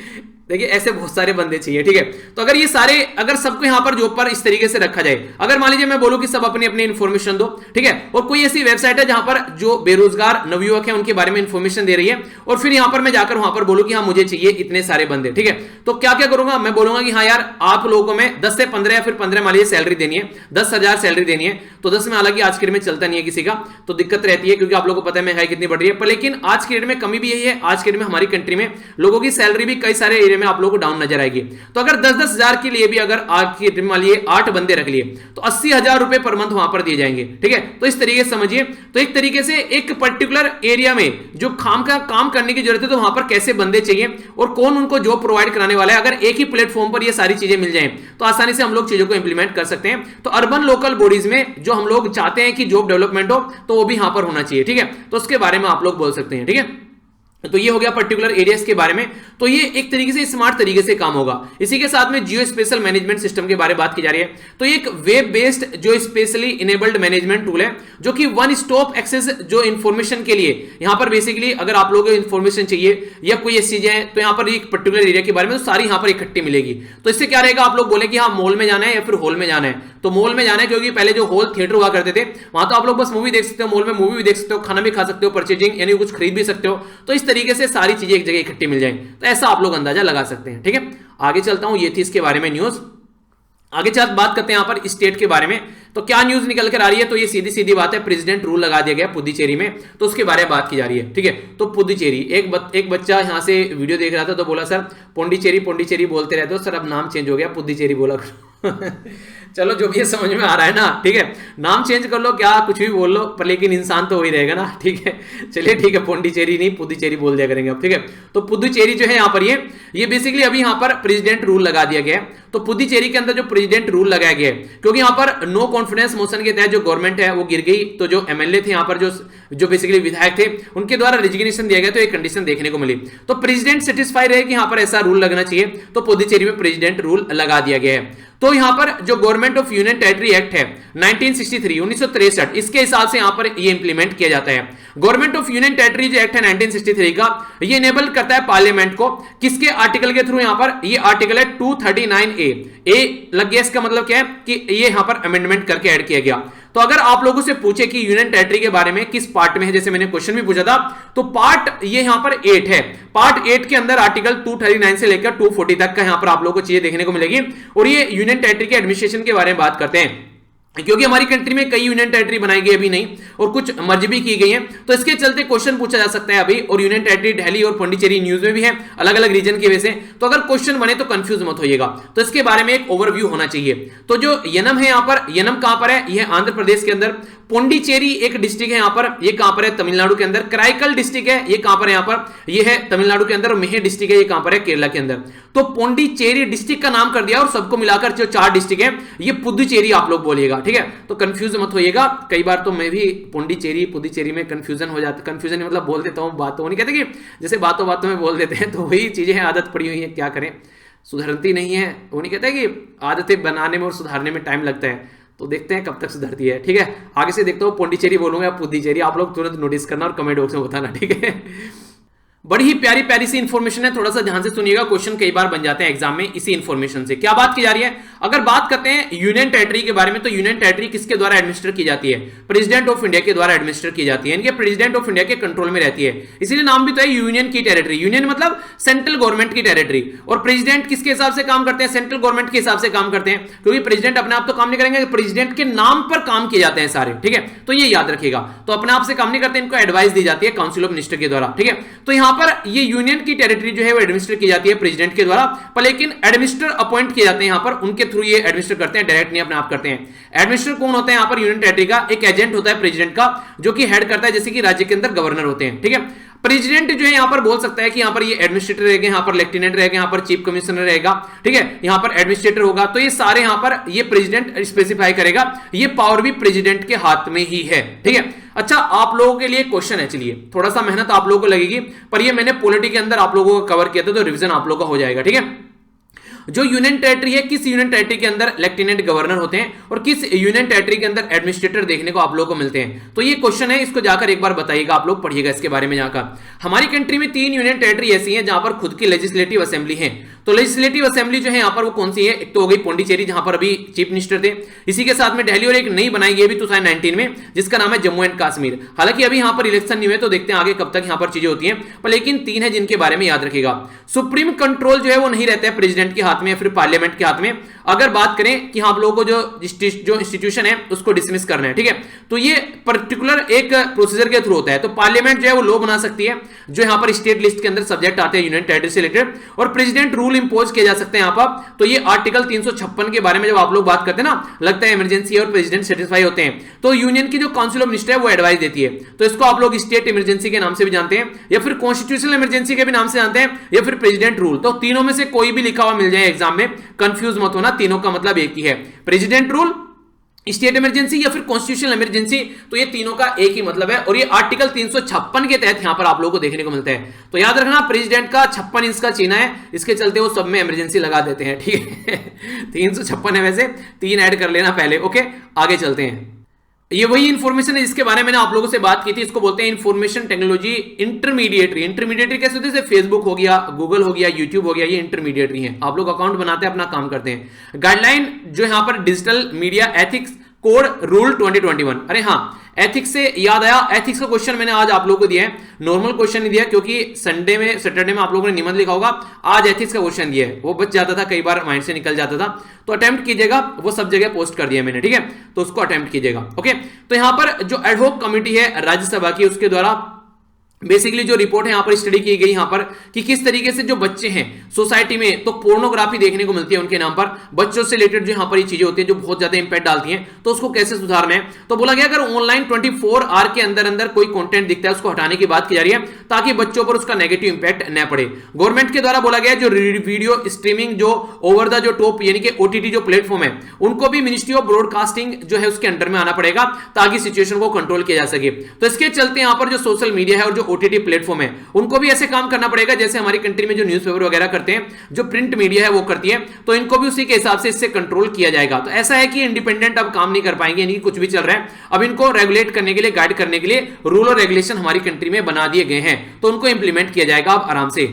देखिए ऐसे बहुत सारे बंदे चाहिए, ठीक है। तो अगर ये सारे अगर सबको यहां पर जॉब पर इस तरीके से रखा जाए, अगर मान लीजिए मैं बोलूं कि सब अपनी अपनी इंफॉर्मेशन दो, ठीक है, और कोई ऐसी वेबसाइट है जहां पर जो बेरोजगार नवयुवक है उनके बारे में इंफॉर्मेशन दे रही है, और फिर यहां पर मैं जाकर वहां पर बोलूं कि हाँ मुझे चाहिए इतने सारे बंदे, ठीक है, तो क्या क्या करूंगा, मैं बोलूंगा कि हाँ यार आप लोगों को मैं 10 से 15 या फिर 15 मान लीजिए सैलरी देनी है, 10,000 सैलरी देनी है। तो 10 में हालांकि आज के डेट में चलता नहीं है किसी का, तो दिक्कत रहती है क्योंकि आप लोगों को पता है महंगाई कितनी बढ़ रही है। पर लेकिन आज के डेट में कमी भी यही है, आज के डेट में हमारी कंट्री में लोगों की सैलरी भी कई सारे एरिया में आप लोगों को डाउन आएगी। तो अगर 10-10 हजार के लिए भी अगर आपकी मान लीजिए 8 बंदे रख लिए तो 80,000 रुपए पर मंथ वहां पर दिए जाएंगे, ठीक है। तो इस तरीके से समझिए, तो एक तरीके से एक पर्टिकुलर एरिया में जो काम करने की जरूरत है तो वहां पर कैसे बंदे चाहिए और कौन उनको जॉब प्रोवाइड कराने वाला है, अगर एक ही प्लेटफॉर्म पर ये सारी चीजें मिल जाएं तो आसानी से हम लोग चीजों को इंप्लीमेंट कर सकते हैं। तो अर्बन लोकल बॉडीज में जो हम लोग चाहते हैं कि जॉब डेवलपमेंट हो तो वो भी यहां पर होना चाहिए, ठीक है। तो उसके बारे में आप लोग बोल सकते हैं, ठीक है। तो ये हो गया पर्टिकुलर एरियाज के बारे में। तो ये एक तरीके से स्मार्ट तरीके से काम होगा। इसी के साथ में जियो स्पेशल मैनेजमेंट सिस्टम के बारे में बात की जा रही है। तो एक वेब बेस्ड जो स्पेशली इनेबल्ड मैनेजमेंट टूल है जो कि वन स्टॉप एक्सेस जो इंफॉर्मेशन के लिए यहां पर बेसिकली अगर आप लोगों को इंफॉर्मेशन चाहिए या कोई ऐसी चीजें हैं तो यहां पर एक पर्टिकुलर एरिया के बारे में तो सारी यहां पर इकट्ठी मिलेगी। तो इससे क्या रहेगा, आप लोग बोले कि हाँ मॉल में जाना है या फिर हॉल में जाना है, तो मॉल में जाना है क्योंकि पहले जो हॉल थिएटर हुआ करते थे वहां तो आप लोग बस मूवी देख सकते हो, मॉल में मूवी भी देख सकते हो, खाना भी खा सकते हो, परचेजिंग यानी कुछ खरीद भी सकते हो। तो इस तरीके से सारी चीजें एक जगह इकट्ठी मिल जाए, तो ऐसा आप लोग अंदाजा लगा सकते हैं, ठीक है। आगे चलता हूं, ये थी इसके बारे में न्यूज। आगे चल बात करते हैं यहां पर स्टेट के बारे में। तो क्या न्यूज निकल कर आ रही है, तो ये सीधी सीधी बात है, प्रेसिडेंट रूल लगा दिया गया पुदुचेरी में, तो उसके बारे में बात की जा रही है, ठीक है। तो पुदुचेरी एक बच्चा यहां से वीडियो देख रहा था तो बोला सर पौंडीचेरी पौंडीचेरी बोलते रहते हो सर, अब नाम चेंज हो गया पुदुचेरी बोला चलो जो भी ये समझ में आ रहा है ना, ठीक है, नाम चेंज कर लो, क्या कुछ भी बोल लो, पर लेकिन इंसान तो वही रहेगा ना, ठीक है। चलिए ठीक है, पोंडिचेरी नहीं पुदुचेरी बोल दिया करेंगे अब, ठीक है। तो पुदुचेरी जो है यहाँ पर ये बेसिकली अभी यहाँ पर प्रेसिडेंट रूल लगा दिया गया है। तो पुदुचेरी के अंदर जो प्रेसिडेंट रूल लगाया गया है, क्योंकि यहाँ पर नो कॉन्फिडेंस मोशन के तहत जो गवर्नमेंट है वो गिर गई, तो जो एमएलए थे यहाँ पर जो बेसिकली विधायक थे उनके द्वारा रेजिग्नेशन दिया गया, तो एक कंडीशन देखने को मिली। तो प्रेसिडेंट सेटिस्फाई रहे कि यहाँ पर ऐसा रूल लगना चाहिए, तो पुदुचेरी में प्रेसिडेंट रूल लगा दिया गया है। तो यहां पर जो government of union territory act है 1963 इसके हिसाब से यहां पर ये इंप्लीमेंट किया जाता है। गवर्नमेंट ऑफ यूनियन टेरिटरी जो एक्ट है 1963 का, ये इनेबल करता है पार्लियामेंट को किसके आर्टिकल के थ्रू, यहां पर ये आर्टिकल है 239A ए लग गया। इसका मतलब क्या है कि ये यहां पर अमेंडमेंट करके ऐड किया गया। तो अगर आप लोगों से पूछे कि यूनियन टेरिटरी के बारे में किस पार्ट में है, जैसे मैंने क्वेश्चन भी पूछा था, तो पार्ट ये यहां पर 8 है। पार्ट 8 के अंदर आर्टिकल 239 से लेकर 240 तक का यहां पर आप लोगों को चीजें देखने को मिलेगी। और ये यूनियन टेरिटरी के एडमिनिस्ट्रेशन के बारे में बात करते हैं, क्योंकि हमारी कंट्री में कई यूनियन टेरिटरी बनाई गई अभी नहीं, और कुछ मर्ज भी की गई है, तो इसके चलते क्वेश्चन पूछा जा सकता है अभी। और यूनियन टेरिटरी दिल्ली और पुडुचेरी न्यूज में भी है, अलग अलग रीजन की वजह से, तो अगर क्वेश्चन बने तो कंफ्यूज मत होइएगा, तो इसके बारे में एक ओवरव्यू होना चाहिए। तो जो यनम है यहाँ पर, यनम कहां पर है, यह आंध्र प्रदेश के अंदर। पुडुचेरी एक डिस्ट्रिक्ट है यहाँ पर, ये कहां पर है, तमिलनाडु के अंदर। कराईकल डिस्ट्रिक्ट है, ये कहां पर है, यहाँ पर ये है तमिलनाडु के अंदर। और मेहे डिस्ट्रिक्ट है, ये कहां पर है, केरला के अंदर। तो पुडुचेरी डिस्ट्रिक्ट का नाम कर दिया, और सबको मिलाकर जो 4 डिस्ट्रिक्ट है ये पुदुचेरी आप लोग बोलिएगा, ठीक है। तो कंफ्यूज मत होइएगा, कई बार तो मैं भी पुडुचेरी में कंफ्यूजन हो जाता, कंफ्यूजन मतलब बोल देता हूँ, बातों नहीं कहते कि जैसे बातों में बोल देते हैं, तो वही चीजें आदत पड़ी हुई है, क्या करें, सुधरती नहीं है। वो नहीं कहते कि आदतें बनाने में और सुधारने में टाइम लगता है, तो देखते हैं कब तक सुधरती है, ठीक है। आगे से देखता हूँ पुडुचेरी बोलूंगा या पुदुचेरी, आप लोग तुरंत नोटिस करना और कमेंट बॉक्स में बताना, ठीक है। बड़ी ही प्यारी प्यारी सी इंफॉर्मेशन है, थोड़ा सा ध्यान से सुनिएगा, क्वेश्चन कई बार बन जाते हैं एग्जाम में इसी इंफॉर्मेशन से। क्या बात की जा रही है, अगर बात करते हैं यूनियन टेरिटरी के बारे में, तो यूनियन टेरिटरी किसके द्वारा एडमिनिस्टर की जाती है, प्रेसिडेंट ऑफ इंडिया के द्वारा एडमिनिस्टर की जाती है। इनके प्रेसिडेंट ऑफ इंडिया के कंट्रोल में रहती है, इसीलिए नाम भी तो है यूनियन की टेरिटरी। यूनियन मतलब सेंट्रल गवर्नमेंट की टेरिटरी, और प्रेसिडेंट किसके हिसाब से काम करते हैं, सेंट्रल गवर्नमेंट के हिसाब से काम करते हैं, क्योंकि प्रेसिडेंट अपने आप तो काम नहीं करेंगे, प्रेसिडेंट के नाम पर काम किए जाते हैं सारे, ठीक है। तो ये याद रखिएगा, तो अपने आप से काम नहीं करते, इनको एडवाइस दी जाती है काउंसिल ऑफ मिनिस्टर के द्वारा, ठीक है। तो यहां पर ये यूनियन की टेरिटरी जो है वो एडमिनिस्टर की जाती है प्रेसिडेंट के द्वारा, पर लेकिन एडमिनिस्टर अपॉइंट किए जाते हैं यहां पर, उनके थ्रू ये एडमिनिस्टर करते हैं, डायरेक्ट नहीं अपने आप करते हैं। एडमिनिस्टर कौन होता है यहां पर यूनियन टेरिटरी का, एक एजेंट होता है प्रेसिडेंट का, जो कि हेड करता है, जैसे कि राज्य के अंदर गवर्नर होते हैं, ठीक है। प्रेसिडेंट जो है यहां पर बोल सकता है कि यहां पर ये एडमिनिस्ट्रेटर रहेगा, यहां पर लेफ्टिनेंट रहेगा, यहां पर चीफ कमिश्नर रहेगा, ठीक है, यहां पर एडमिनिस्ट्रेटर होगा, तो ये सारे यहां पर ये प्रेसिडेंट स्पेसिफाई करेगा, ये पावर भी प्रेसिडेंट के हाथ में ही है, ठीक है। अच्छा, आप लोगों के लिए क्वेश्चन है, चलिए थोड़ा सा मेहनत आप लोगों को लगेगी, पर ये मैंने पॉलिटी के अंदर आप लोगों को कवर किया था, तो रिवीजन आप लोगों का हो जाएगा, ठीक है। जो यूनियन टेरिटरी है, किस यूनियन टेरिटरी के अंदर लेफ्टिनेंट गवर्नर होते हैं, और किस यूनियन टेरिटरी के अंदर एडमिनिस्ट्रेटर देखने को आप लोगों को मिलते हैं। तो ये क्वेश्चन है, इसको जाकर एक बार बताइएगा, आप लोग पढ़िएगा इसके बारे में जाकर। हमारी कंट्री में 3 यूनियन टेरिटरी ऐसी हैं जहां पर खुद की लेजिस्लेटिव असेंबली है। तो लेजिस्लेटिव असेंबली जो है यहाँ पर वो कौन सी है, एक तो हो गई पुडुचेरी, जहां पर अभी चीफ मिनिस्टर थे, इसी के साथ में दिल्ली, और एक नई बनाई गई अभी 2019 में, जिसका नाम है जम्मू एंड कश्मीर। हालांकि अभी यहाँ पर इलेक्शन नहीं हुए, तो देखते हैं आगे कब तक यहाँ पर चीजें होती हैं, पर लेकिन 3 है जिनके बारे में याद रखिएगा। सुप्रीम कंट्रोल जो है वो नहीं रहता है प्रेसिडेंट के हाथ में या फिर पार्लियामेंट के हाथ में। अगर बात करें कि आप लोगों को जो इंस्टीट्यूशन है उसको डिसमिस करना है, ठीक है, तो ये पर्टिकुलर एक प्रोसीजर के थ्रू होता है। तो पार्लियामेंट जो है वो लॉ बना सकती है, जो यहाँ पर स्टेट लिस्ट के अंदर सब्जेक्ट आते हैं यूनियन टेरिटरी से रिलेटेड, और प्रेसिडेंट रूल इंपोज किया जा सकते हैं यहाँ पर। तो ये आर्टिकल 356 के बारे में जब आप लोग बात करते हैं ना, लगता है इमरजेंसी और प्रेसिडेंट सेटिस्फाई होते हैं, तो यूनियन की जो काउंसिल ऑफ मिनिस्टर है वो एडवाइस देती है। तो इसको आप लोग स्टेट इमरजेंसी के नाम से भी जानते हैं, या फिर कॉन्स्टिट्यूशनल इमरजेंसी के भी नाम से जानते हैं, या फिर प्रेसिडेंट रूल। तो तीनों में से कोई भी लिखा हुआ मिल जाए एग्जाम में, कंफ्यूज मत होना, तीनों का मतलब एक ही है, प्रेसिडेंट रूल, स्टेट इमरजेंसी या फिर कॉन्स्टिट्यूशनल इमरजेंसी। तो ये तीनों का एक ही मतलब है, और ये आर्टिकल 356 के तहत यहां पर आप लोगों को देखने को मिलता है। तो याद रखना, प्रेसिडेंट का 56 इंच का चिन्ह है, इसके चलते वो सब में इमरजेंसी लगा देते हैं, ठीक है। 356 है वैसे, 3 ऐड कर लेना पहले, ओके। आगे चलते हैं, ये वही इंफॉर्मेशन है जिसके बारे में मैंने आप लोगों से बात की थी, इसको बोलते हैं इंफॉर्मेशन टेक्नोलॉजी इंटरमीडिएटरी। इंटरमीडिएटरी कैसे होते हैं, जैसे फेसबुक हो गया, गूगल हो गया, यूट्यूब हो गया, ये इंटरमीडिएटरी है। आप लोग अकाउंट बनाते हैं, अपना काम करते हैं। गाइडलाइन जो यहां पर digital media ethics code rule 2021। अरे हाँ, एथिक्स से याद आया, एथिक्स का क्वेश्चन मैंने आज आप लोगों को दिया है, नॉर्मल क्वेश्चन नहीं दिया, क्योंकि सैटरडे में आप लोगों ने निबंध लिखा होगा, आज एथिक्स का क्वेश्चन दिया है, वो बच जाता था, कई बार माइंड से निकल जाता था, तो अटेम्प्ट कीजिएगा, वो सब जगह पोस्ट कर दिया मैंने, ठीक है, तो उसको अटेम्प्ट कीजिएगा, ओके। तो यहां पर जो एडहॉक कमेटी है राज्यसभा की, उसके द्वारा बेसिकली जो रिपोर्ट है यहां पर स्टडी की गई यहां पर कि किस तरीके से जो बच्चे हैं सोसाइटी में तो पोर्नोग्राफी देखने को मिलती है उनके नाम पर, बच्चों से रिलेटेड जो यहां पर ये चीजें होती हैं जो बहुत ज्यादा इंपैक्ट डालती हैं, तो उसको कैसे सुधारना है। तो बोला गया अगर ऑनलाइन 24 आवर के अंदर अंदर कोई कंटेंट दिखता है उसको हटाने की बात की जा रही है ताकि बच्चों पर उसका नेगेटिव इंपैक्ट न पड़े। गवर्नमेंट के द्वारा बोला गया जो वीडियो स्ट्रीमिंग जो ओवर द जो टॉप यानी कि ओटीटी जो प्लेटफॉर्म है उनको भी मिनिस्ट्री ऑफ ब्रॉडकास्टिंग जो है उसके अंडर में आना पड़ेगा ताकि सिचुएशन को कंट्रोल किया जा सके। तो इसके चलते यहां पर जो सोशल मीडिया है और जो ओटीटी प्लेटफॉर्म है उनको भी ऐसे काम करना पड़ेगा जैसे हमारी कंट्री में जो न्यूज़पेपर वगैरह करते हैं, जो प्रिंट मीडिया है वो करती है, तो इनको भी उसी के हिसाब से इससे कंट्रोल किया जाएगा। तो ऐसा है कि इंडिपेंडेंट अब काम नहीं कर पाएंगे, यानी कुछ भी चल रहा है, अब इनको रेगुलेट करने के लिए, गाइड करने के लिए रूल और रेगुलेशन हमारी कंट्री में बना दिए गए हैं, तो उनको इंप्लीमेंट किया जाएगा अब आराम से।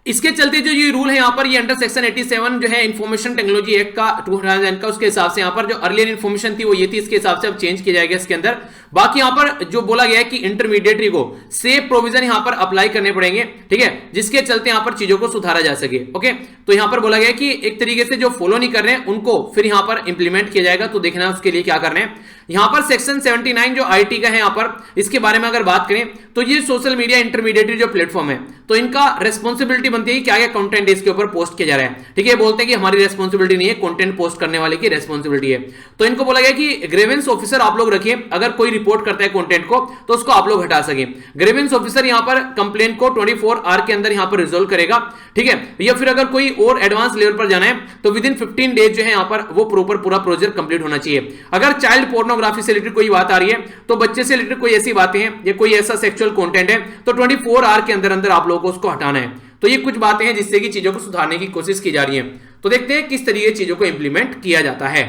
इसके चलते जो ये रूल है यहां पर ये अंडर सेक्शन 87 जो है इंफॉर्मेशन टेक्नोलॉजी एक्ट का 2010 का, उसके हिसाब से यहां पर जो अर्लियर इंफॉर्मेशन थी वो ये थी, इसके हिसाब से अब चेंज किया जाएगा इसके अंदर। बाकी यहां पर जो बोला गया है कि इंटरमीडिएटरी को सेफ प्रोविजन यहां पर अप्लाई करने पड़ेंगे, ठीक है, जिसके चलते यहां पर चीजों को सुधारा जा सके। ओके, तो यहां पर बोला गया कि एक तरीके से जो फॉलो नहीं कर रहे हैं उनको फिर यहां पर इंप्लीमेंट किया जाएगा, तो देखना है उसके लिए क्या करना है। यहां पर सेक्शन 79 जो आईटी का है यहां पर, इसके बारे में अगर बात करें तो ये सोशल मीडिया इंटरमीडिएटरी जो प्लेटफॉर्म है तो इनका रेस्पॉन्सिबिलिटी बनती है कि क्या क्या कंटेंट इसके ऊपर पोस्ट किया जा रहा है, ठीक है, बोलते हैं कि हमारी रेस्पॉन्सिबिलिटी नहीं है, कंटेंट पोस्ट करने वाले की रेस्पॉन्सिबिलिटी है। तो इनको बोला गया कि ग्रीवेंस ऑफिसर आप लोग रखिए, अगर कोई रिपोर्ट करता है कंटेंट को तो उसको आप लोग हटा सके। ग्रीवेंस ऑफिसर यहां पर कंप्लेंट को 24 आवर के अंदर यहां पर रिजोल्व करेगा, ठीक है, या फिर अगर कोई और एडवांस लेवल पर जाना है तो विद इन 15 डेज जो है यहां पर वो प्रॉपर पूरा प्रोजेक्ट कंप्लीट होना चाहिए। अगर चाइल्ड पोर्नोग्राफी से रिलेटेड कोई बात आ रही है तो बच्चे से रिलेटेड कोई ऐसी बातें हैं या कोई ऐसा सेक्सुअल कंटेंट है तो 24 आवर के अंदर अंदर आप लोगों को उसको हटाना है। तो ये कुछ बातें हैं जिससे कि चीजों को सुधारने की कोशिश की जा रही है। तो देखते हैं किस तरीके चीजों को इंप्लीमेंट किया जाता है।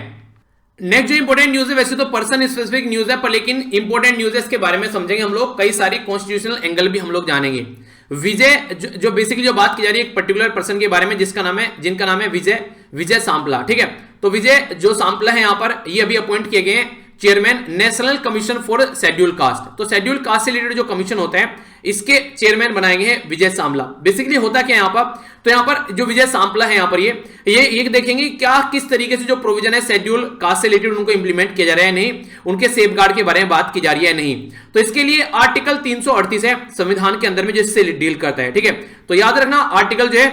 नेक्स्ट जो इंपोर्टेंट न्यूज है, वैसे तो पर्सन स्पेसिफिक न्यूज है पर लेकिन इंपोर्टेंट न्यूज है, इसके बारे में समझेंगे हम लोग, कई सारी कॉन्स्टिट्यूशनल एंगल भी हम लोग जानेंगे। विजय जो बेसिकली जो बात की जा रही है एक पर्टिकुलर पर्सन के बारे में जिनका नाम है विजय सांपला, ठीक है। तो विजय जो सांपला है यहां पर ये अभी अपॉइंट किए गए हैं chairman national commission for schedule caste. तो शेड्यूल कास्ट से रिलेटेड जो कमीशन होता है इसके चेयरमैन बनाए गए हैं विजय सांपला। बेसिकली होता क्या है यहां पर, तो यहां पर जो विजय सांपला है यहां पर ये देखेंगे क्या किस तरीके से जो प्रोविजन है शेड्यूल कास्ट से रिलेटेड उनको इंप्लीमेंट किया जा रहा है नहीं, उनके सेफगार्ड के बारे में बात की जा रही है नहीं। तो इसके लिए आर्टिकल 338 है संविधान के अंदर में जिससे डील करता है, ठीक है। तो याद रखना आर्टिकल जो है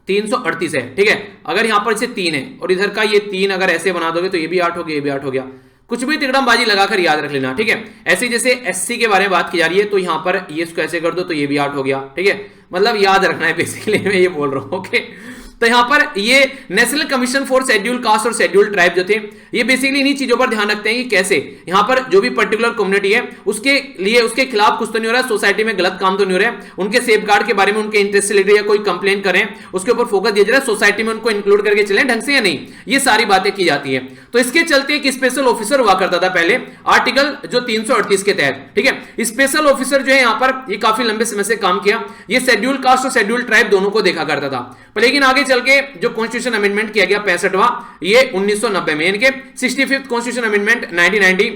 338 है, ठीक है। अगर यहां पर इसे 3 है और इधर का ये 3 अगर ऐसे बना दोगे तो ये भी 8 हो गया, ये भी 8 हो गया, कुछ भी तिकड़मबाजी लगाकर याद रख लेना, ठीक है। ऐसे जैसे एससी के बारे में बात की जा रही है तो यहां पर ये इसको ऐसे कर दो तो ये भी 8 हो गया, ठीक है, मतलब याद रखना है बेसिकली, मैं ये बोल रहा हूं। ओके, तो यहां पर ये national commission for schedule caste और शेड्यूल ट्राइब जो थे ये बेसिकली इन्हीं चीजों पर ध्यान रखते हैं कि कैसे यहां पर जो भी पर्टिकुलर कम्युनिटी है उसके खिलाफ कुछ तो नहीं हो रहा है, सोसाइटी में गलत काम तो नहीं हो रहा है, उनके सेफगार्ड के बारे में उनके इंटरेस्ट से रिलेटेड या कोई कंप्लेन करें उसके ऊपर फोकस दिया जा रहा है, सोसाइटी में उनको इंक्लूड करके चलें ढंग से या नहीं, ये सारी बातें की जाती है। तो इसके चलते एक स्पेशल ऑफिसर हुआ करता था पहले आर्टिकल जो 338 के तहत, ठीक है। स्पेशल ऑफिसर जो है यहां पर ये काफी लंबे समय से काम किया, ये शेड्यूल कास्ट और शेड्यूल ट्राइब दोनों को देखा करता था, पर लेकिन आगे चल के जो कॉन्स्टिट्यूशन अमेंडमेंट किया गया 65वां ये 1990 में, यानी कि 65th कॉन्स्टिट्यूशन अमेंडमेंट 1990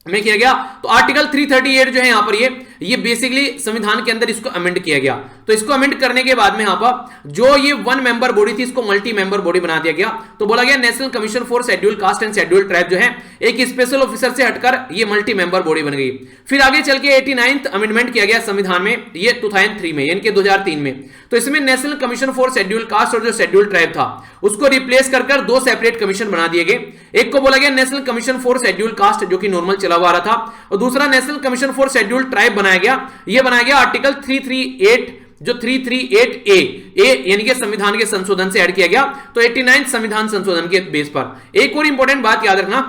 में किया गया। तो आर्टिकल 338 जो है यहां पर ये बेसिकली संविधान के अंदर इसको अमेंड किया गया। तो इसको अमेंड करने के बाद में यहां पर जो ये 1 मेंबर बॉडी थी इसको मल्टी मेंबर बॉडी बना दिया गया। तो बोला गया national commission for schedule caste and schedule tribe जो है एक स्पेशल ऑफिसर से हटकर ये मल्टी मेंबर बॉडी बन गई। फिर आगे चल के 89th अमेंडमेंट किया गया संविधान में, ये 2003 में, यानी कि 2003 में। तो इसमें national commission for schedule caste और जो शेड्यूल ट्राइब था उसको रिप्लेस कर 2 सेपरेट कमीशन बना दिए गए। एक को बोला गया national commission for schedule caste जो कि नॉर्मल चला हुआ रहा था, और दूसरा national commission for schedule tribe बनाया गया। ये बनाया गया आर्टिकल 338 जो 338 ए यानी कि संविधान के संशोधन से ऐड किया गया। तो 89 संविधान संशोधन के बेस पर। एक और इंपॉर्टेंट बात याद रखना,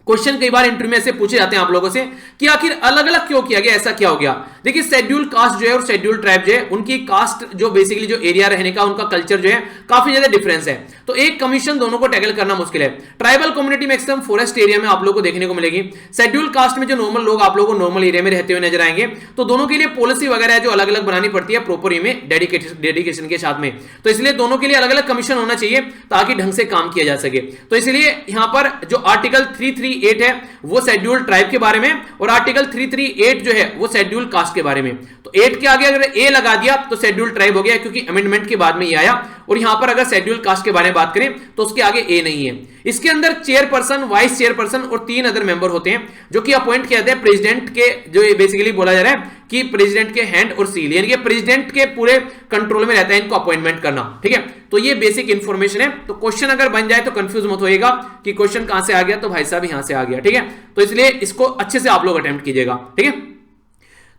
क्वेश्चन कई बार इंटरव्यू में ऐसे पूछे जाते हैं आप लोगों से कि आखिर अलग अलग क्यों किया गया, ऐसा क्या हो गया। देखिए शेड्यूल कास्ट जो है और शेड्यूल ट्राइब जो है उनकी कास्ट जो बेसिकली जो एरिया रहने का उनका कल्चर जो है काफी ज्यादा डिफरेंस है, तो एक कमीशन दोनों को टैकल करना मुश्किल है। Tribal community maximum forest area में आप लोगों को देखने को मिलेगी, शेड्यूल कास्ट में जो नॉर्मल लोग आप लोगों को नॉर्मल एरिया में रहते हुए नजर आएंगे। तो दोनों के लिए पॉलिसी वगैरह है जो अलग अलग बनानी पड़ती है प्रॉपर वे में डेडिकेशन के साथ में। तो इसलिए दोनों के लिए अलग अलग कमीशन होना चाहिए ताकि ढंग से काम किया जा सके। तो इसलिए यहां पर जो आर्टिकल 338 338 है वो शेड्यूल ट्राइब के बारे में, और आर्टिकल 338 जो है वो शेड्यूल कास्ट के बारे में। तो 8 के आगे अगर ए लगा दिया तो शेड्यूल ट्राइब हो गया, क्योंकि अमेंडमेंट के बाद में ये आया। और यहां पर अगर शेड्यूल कास्ट के बारे में बात करें तो उसके आगे ए नहीं है। इसके अंदर चेयरपर्सन, वाइस चेयरपर्सन और 3 अदर मेंबर होते हैं जो कि अपॉइंट किया जाता है प्रेसिडेंट के, जो बेसिकली बोला जा रहा है कि प्रेसिडेंट के हैंड और सील, यानी कि प्रेसिडेंट के पूरे कंट्रोल में रहता है इनको अपॉइंटमेंट करना। ठीक है, तो ये बेसिक इंफॉर्मेशन है। तो क्वेश्चन अगर बन जाए तो कंफ्यूज मत होइएगा कि क्वेश्चन कहां से आ गया, तो भाई साहब यहां से आ गया। ठीक है, तो इसलिए इसको अच्छे से आप लोग अटेम्प्ट कीजिएगा। ठीक है,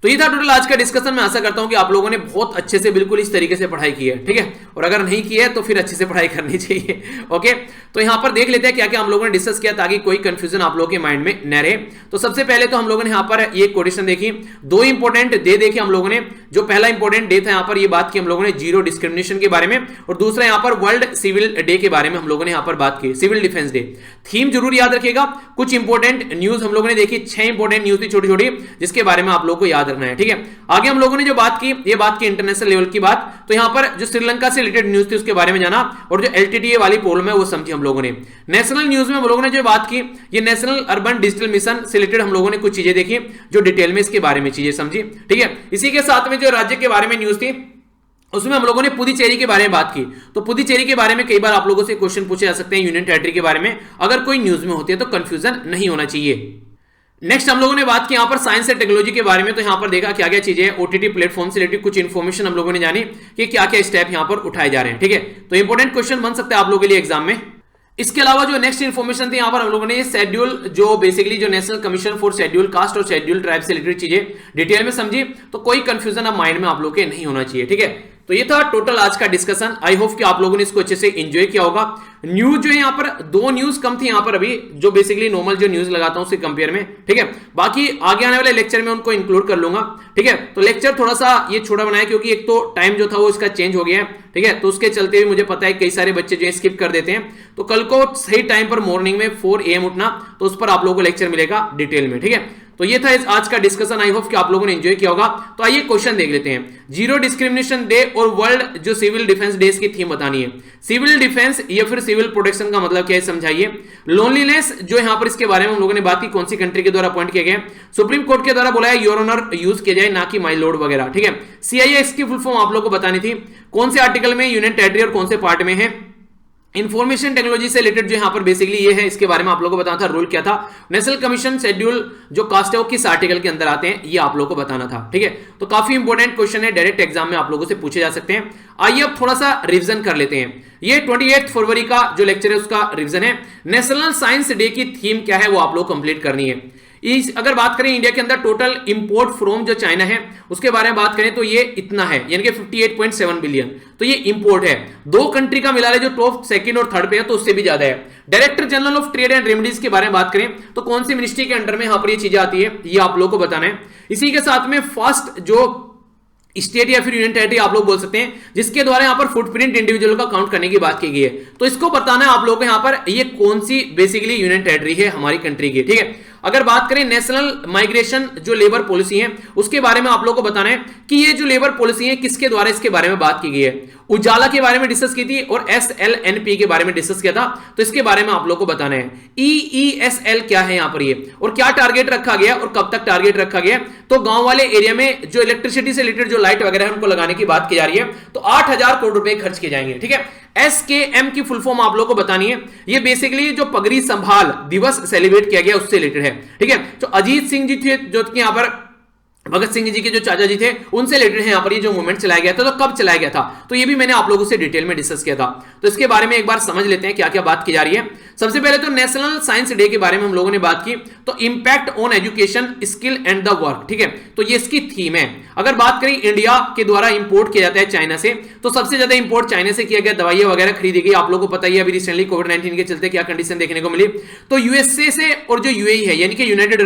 तो ये था टोटल आज का डिस्कशन। मैं आशा करता हूं कि आप लोगों ने बहुत अच्छे से बिल्कुल इस तरीके से पढ़ाई की है। ठीक है, और अगर नहीं की है तो फिर अच्छे से पढ़ाई करनी चाहिए। ओके, तो यहां पर देख लेते हैं क्या क्या हम लोगों ने डिस्कस किया ताकि कोई कंफ्यूजन आप लोगों के माइंड में न रहे। तो सबसे पहले तो हम लोगों ने यहां पर ये क्वेश्चन देखी, 2 इंपॉर्टेंट डे देखे हम लोगों ने। जो पहला इंपॉर्टेंट डे था यहां पर ये बात की हम लोगों ने जीरो डिस्क्रिमिनेशन के बारे में, और दूसरा यहां पर वर्ल्ड सिविल डे के बारे में हम लोगों ने यहां पर बात की, सिविल डिफेंस डे। थीम जरूर याद रखिएगा। कुछ इंपॉर्टेंट न्यूज हम लोगों ने देखी, 6 इंपॉर्टेंट न्यूज थी छोटी छोटी, जिसके बारे में आप लोगों को याद रखना है। ठीक है, आगे हम लोगों ने जो बात की, ये बात की इंटरनेशनल लेवल की बात। तो यहां पर जो श्रीलंका से रिलेटेड न्यूज थी उसके बारे में जाना, और जो एलटीटीए वाली प्रॉब्लम है वो समझी हम लोगों ने। नेशनल न्यूज में हम लोगों ने जो बात की, ये नेशनल अर्बन डिजिटल मिशन से रिलेटेड हम लोगों ने कुछ चीजें देखी जो डिटेल में इसके बारे में चीजें समझी। ठीक है, इसी के साथ में जो राज्य के बारे में न्यूज थी उसमें हम लोगों ने पुदुचेरी के बारे में बात की। तो पुदुचेरी के बारे में कई बार आप लोगों से क्वेश्चन पूछे जा सकते हैं यूनियन टेरिटरी के बारे में, अगर कोई न्यूज में होती है तो कंफ्यूजन नहीं होना चाहिए। नेक्स्ट हम लोगों ने बात की यहां पर साइंस एंड टेक्नोलॉजी के बारे में। तो यहां पर देखा क्या क्या चीजें, ओटीटी प्लेटफॉर्म से रिलेटेड कुछ इंफॉर्मेशन हम लोगों ने जानी कि क्या क्या स्टेप यहां पर उठाए जा रहे हैं। ठीक है, तो इंपॉर्टेंट क्वेश्चन बन सकता है आप लोगों के लिए एग्जाम में। इसके अलावा जो नेक्स्ट इंफॉर्मेशन थी यहां पर हम लोगों ने शेड्यूल, जो बेसिकली जो national commission for schedule caste और शेड्यूल ट्राइब से रिलेटेड चीजें डिटेल में समझी, तो कोई कंफ्यूजन अब माइंड में आप लोग के नहीं होना चाहिए। ठीक है, तो ये था टोटल आज का डिस्कशन। आई होप कि आप लोगों ने इसको अच्छे से एंजॉय किया होगा। न्यूज जो है यहाँ पर 2 न्यूज कम थी यहाँ पर अभी, जो बेसिकली नॉर्मल जो न्यूज लगाता हूं उसके कंपेयर में। ठीक है, बाकी आगे आने वाले लेक्चर में उनको इंक्लूड कर लूंगा। ठीक है, तो लेक्चर थोड़ा सा ये छोटा बनाया क्योंकि एक तो टाइम जो था वो इसका चेंज हो गया है। ठीक है, तो उसके चलते हुए मुझे पता है कई सारे बच्चे जो है स्किप कर देते हैं, तो कल को सही टाइम पर मॉर्निंग में 4 AM उठना, तो उस पर आप लोगों को लेक्चर मिलेगा डिटेल में। ठीक है, तो ये था आज का डिस्कशन। आई होप कि आप लोगों ने एंजॉय किया होगा। तो आइए क्वेश्चन देख लेते हैं। जीरो डिस्क्रिमिनेशन डे और वर्ल्ड जो सिविल डिफेंस डे की थीम बतानी है। सिविल डिफेंस या फिर सिविल प्रोटेक्शन का मतलब क्या है समझाइए। लोनलीनेस जो यहां पर इसके बारे में हम लोगों ने बात की, कौन सी कंट्री के द्वारा अपॉइंट किया गया, सुप्रीम कोर्ट के द्वारा बोला है योर ऑनर यूज किया जाए, ना कि माय लॉर्ड वगैरह। ठीक है, सीआईए की फुल फॉर्म आप लोगों को बतानी थी, कौन से आर्टिकल में यूनियन टेरिटरी और कौन से पार्ट में है। इंफॉर्मेशन टेक्नोलॉजी से रिलेटेड जो यहां पर बेसिकली ये है, इसके बारे में आप लोगों को बताना था रूल क्या था। नेशनल कमीशन शेड्यूल जो कास्ट है वो किस आर्टिकल के अंदर आते हैं, ये आप लोगों को बताना था। ठीक है, तो काफी इंपॉर्टेंट क्वेश्चन है, डायरेक्ट एग्जाम में आप लोगों से पूछे जा सकते हैं। आइए अब थोड़ा सा रिवीजन कर लेते हैं। ये 28 फरवरी का जो लेक्चर है उसका रिवीजन है। नेशनल साइंस डे की थीम क्या है वो आप लोग कंप्लीट करनी है। अगर बात करें इंडिया के अंदर टोटल इंपोर्ट फ्रॉम जो चाइना है उसके बारे में बात करें तो ये इतना है, यानी कि 58.7 बिलियन, तो ये इंपोर्ट है। 2 कंट्री का मिला ले जो टॉप 2nd और 3rd पे है, तो उससे भी ज्यादा है। Director general of trade and remedies के बारे में बात करें तो कौन सी मिनिस्ट्री के अंडर में यहां पर ये चीजें आती है, ये आप लोगों को बताना है। इसी के साथ में फर्स्ट जो स्टेट या फिर यूनियन टेरिटरी आप लोग बोल सकते हैं जिसके द्वारा यहां पर फुटप्रिंट इंडिविजुअल का काउंट करने की बात की गई है, तो इसको बताना है आप लोगों को यहां पर ये कौन सी बेसिकली यूनियन टेरिटरी है हमारी कंट्री की। ठीक है, अगर बात करें नेशनल माइग्रेशन जो लेबर पॉलिसी है उसके बारे में आप लोगों को बताना है कि ये जो लेबर पॉलिसी है किसके द्वारा इसके बारे में बात की गई है। उजाला के बारे में डिस्कस की थी और SLNP के बारे में डिस्कस किया था, तो इसके बारे में आप लोगों को बताना है। EESL क्या है यहां पर ये, और क्या टारगेट रखा गया और कब तक टारगेट रखा गया। तो गांव वाले एरिया में जो इलेक्ट्रिसिटी से रिलेटेड जो लाइट वगैरह है उनको लगाने की बात की जा रही है, तो 8,000 करोड़ रुपए खर्च किए जाएंगे। ठीक है, SKM की फुल फॉर्म आप लोगों को बतानी है। ये बेसिकली जो पगड़ी संभाल दिवस सेलिब्रेट किया गया उससे रिलेटेड है। ठीक है, तो अजीत सिंह जी थे जो कि यहां पर भगत सिंह जी के जो चाचा जी थे उनसे रिलेटेड है यहां पर ये जो मूवमेंट चलाया गया था, तो कब चलाया गया था, तो ये भी मैंने आप लोगों से डिटेल में डिस्कस किया था। तो इसके बारे में एक बार समझ लेते हैं क्या क्या बात की जा रही है। सबसे पहले तो नेशनल साइंस डे के बारे में हम लोगों ने बात की, तो impact on education skill and the work. ठीक है, तो ये इसकी थीम है। अगर बात करें इंडिया के द्वारा इंपोर्ट किया जाता है चाइना से, तो सबसे ज्यादा इंपोर्ट चाइना से किया गया, दवाइयां वगैरह खरीदी गई। आप लोगों को पता ही है अभी रिसेंटली कोविड-19 के चलते क्या कंडीशन देखने को मिली। तो यूएसए से और जो यूएई है यानी कि यूनाइटेड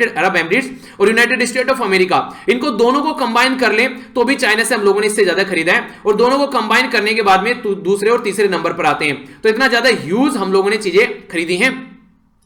अरब एमिरेट्स और यूनाइटेड स्टेट ऑफ अमेरिका, इनको दोनों को कंबाइन कर लें तो भी चाइना से हम लोगों ने इससे ज्यादा खरीदा है, और दोनों को कंबाइन करने के बाद में दूसरे और तीसरे नंबर पर आते हैं। तो इतना ज्यादा ह्यूज हम लोगों ने चीजें खरीदी हैं।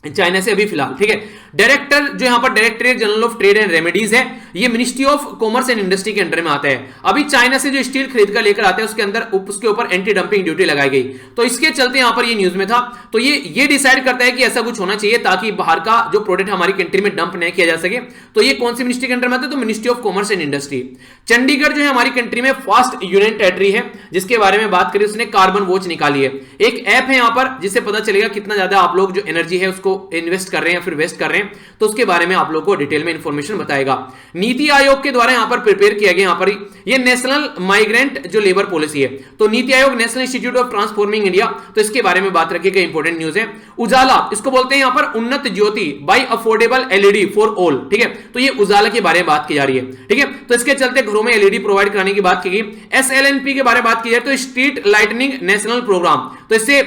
चाइना से अभी फिलहाल, ठीक है। डायरेक्टर जो यहां पर directorate general of trade and remedies है, ये ministry of commerce and industry के अंडर में आता है। अभी चाइना से जो स्टील खरीद कर लेकर आते हैं उसके अंदर उसके ऊपर एंटी डंपिंग ड्यूटी लगाई गई, तो इसके चलते यहां पर ये न्यूज में था। तो ये डिसाइड करता है कि ऐसा कुछ होना चाहिए ताकि बाहर का जो प्रोडक्ट हमारी कंट्री में डंप नहीं किया जा सके। तो ये कौन सी मिनिस्ट्री के अंडर में आता है? तो ministry of commerce and industry. Chandigarh जो है हमारी कंट्री में फर्स्ट यूनियन टेरिटरी है, जिसके बारे में बात करें, उसने कार्बन वॉच निकाली है। एक ऐप है यहां पर जिससे पता चलेगा कितना ज्यादा आप लोग जो एनर्जी है उसको इन्वेस्ट कर रहे हैं या फिर वेस्ट कर रहे हैं, तो उसके बारे में आप लोग को डिटेल में इंफॉर्मेशन बताएगा। नीति आयोग के द्वारा यहां पर प्रिपेयर किया गया, यहां पर ये नेशनल माइग्रेंट जो लेबर पॉलिसी है, तो NITI Aayog national institute of transforming India, तो इसके बारे में बात रखिएगा, इंपॉर्टेंट न्यूज है। उजाला इसको बोलते हैं यहां पर Unnat Jyoti by affordable LED for all, ठीक है। तो ये उजाला के बारे में बात की जा रही है, ठीक है। तो इसके चलते घरों में एलईडी प्रोवाइड कराने की बात की गई। एसएलएनपी के बारे में बात की जाए तो स्ट्रीट लाइटनिंग नेशनल प्रोग्राम, तो इससे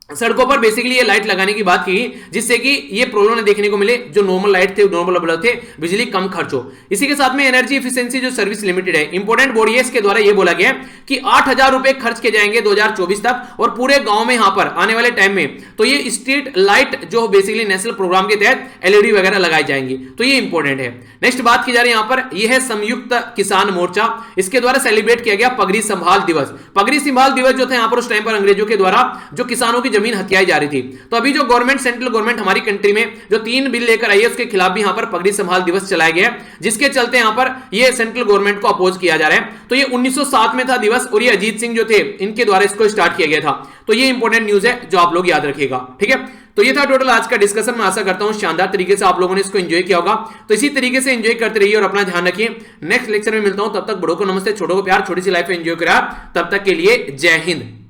सड़कों पर बेसिकली ये लाइट लगाने की बात की जिससे कि ये प्रॉब्लम न देखने को मिले, जो नॉर्मल लाइट थे, नॉर्मल बल्ब थे, बिजली कम खर्च हो। इसी के साथ में एनर्जी एफिशिएंसी जो सर्विस लिमिटेड है, इंपोर्टेंट बॉडी है, इसके द्वारा ये बोला गया कि 8,000 रुपए खर्च किए जाएंगे 2024 तक, और पूरे गांव में यहां पर आने वाले टाइम में तो ये स्ट्रीट लाइट जो बेसिकली नेशनल प्रोग्राम के तहत एलईडी वगैरह लगाई जाएंगी, तो ये इंपॉर्टेंट है। नेक्स्ट बात की जा रही है यहां पर, यह है संयुक्त किसान मोर्चा, इसके द्वारा सेलिब्रेट किया गया पगड़ी संभाल दिवस। पगड़ी संभाल दिवस जो था यहां पर उस टाइम पर अंग्रेजों के द्वारा जो किसानों की जमीन हथियाई जा रही थी, तो अभी जो गवर्नमेंट सेंट्रल गवर्नमेंट हमारी कंट्री में जो 3 बिल लेकर आई है उसके खिलाफ भी यहां पर पगड़ी संभाल दिवस चलाया गया, जिसके चलते यहां पर ये सेंट्रल गवर्नमेंट को अपोज किया जा रहा है। तो ये 1907 में था दिवस, और ये अजीत सिंह जो थे इनके द्वारा इसको स्टार्ट किया गया था। तो ये इंपॉर्टेंट न्यूज है जो आप लोग याद रखिएगा, ठीक है। तो ये था टोटल आज का डिस्कशन। मैं आशा करता हूं शानदार तरीके से आप लोगों ने इसको एंजॉय किया होगा। तो इसी तरीके से एंजॉय करते रहिए और अपना ध्यान रखिए। नेक्स्ट लेक्चर में मिलता हूं, तब तक बड़ों को नमस्ते, छोटों को प्यार, छोटी सी लाइफ एंजॉय करा। तब तक के लिए जय हिंद।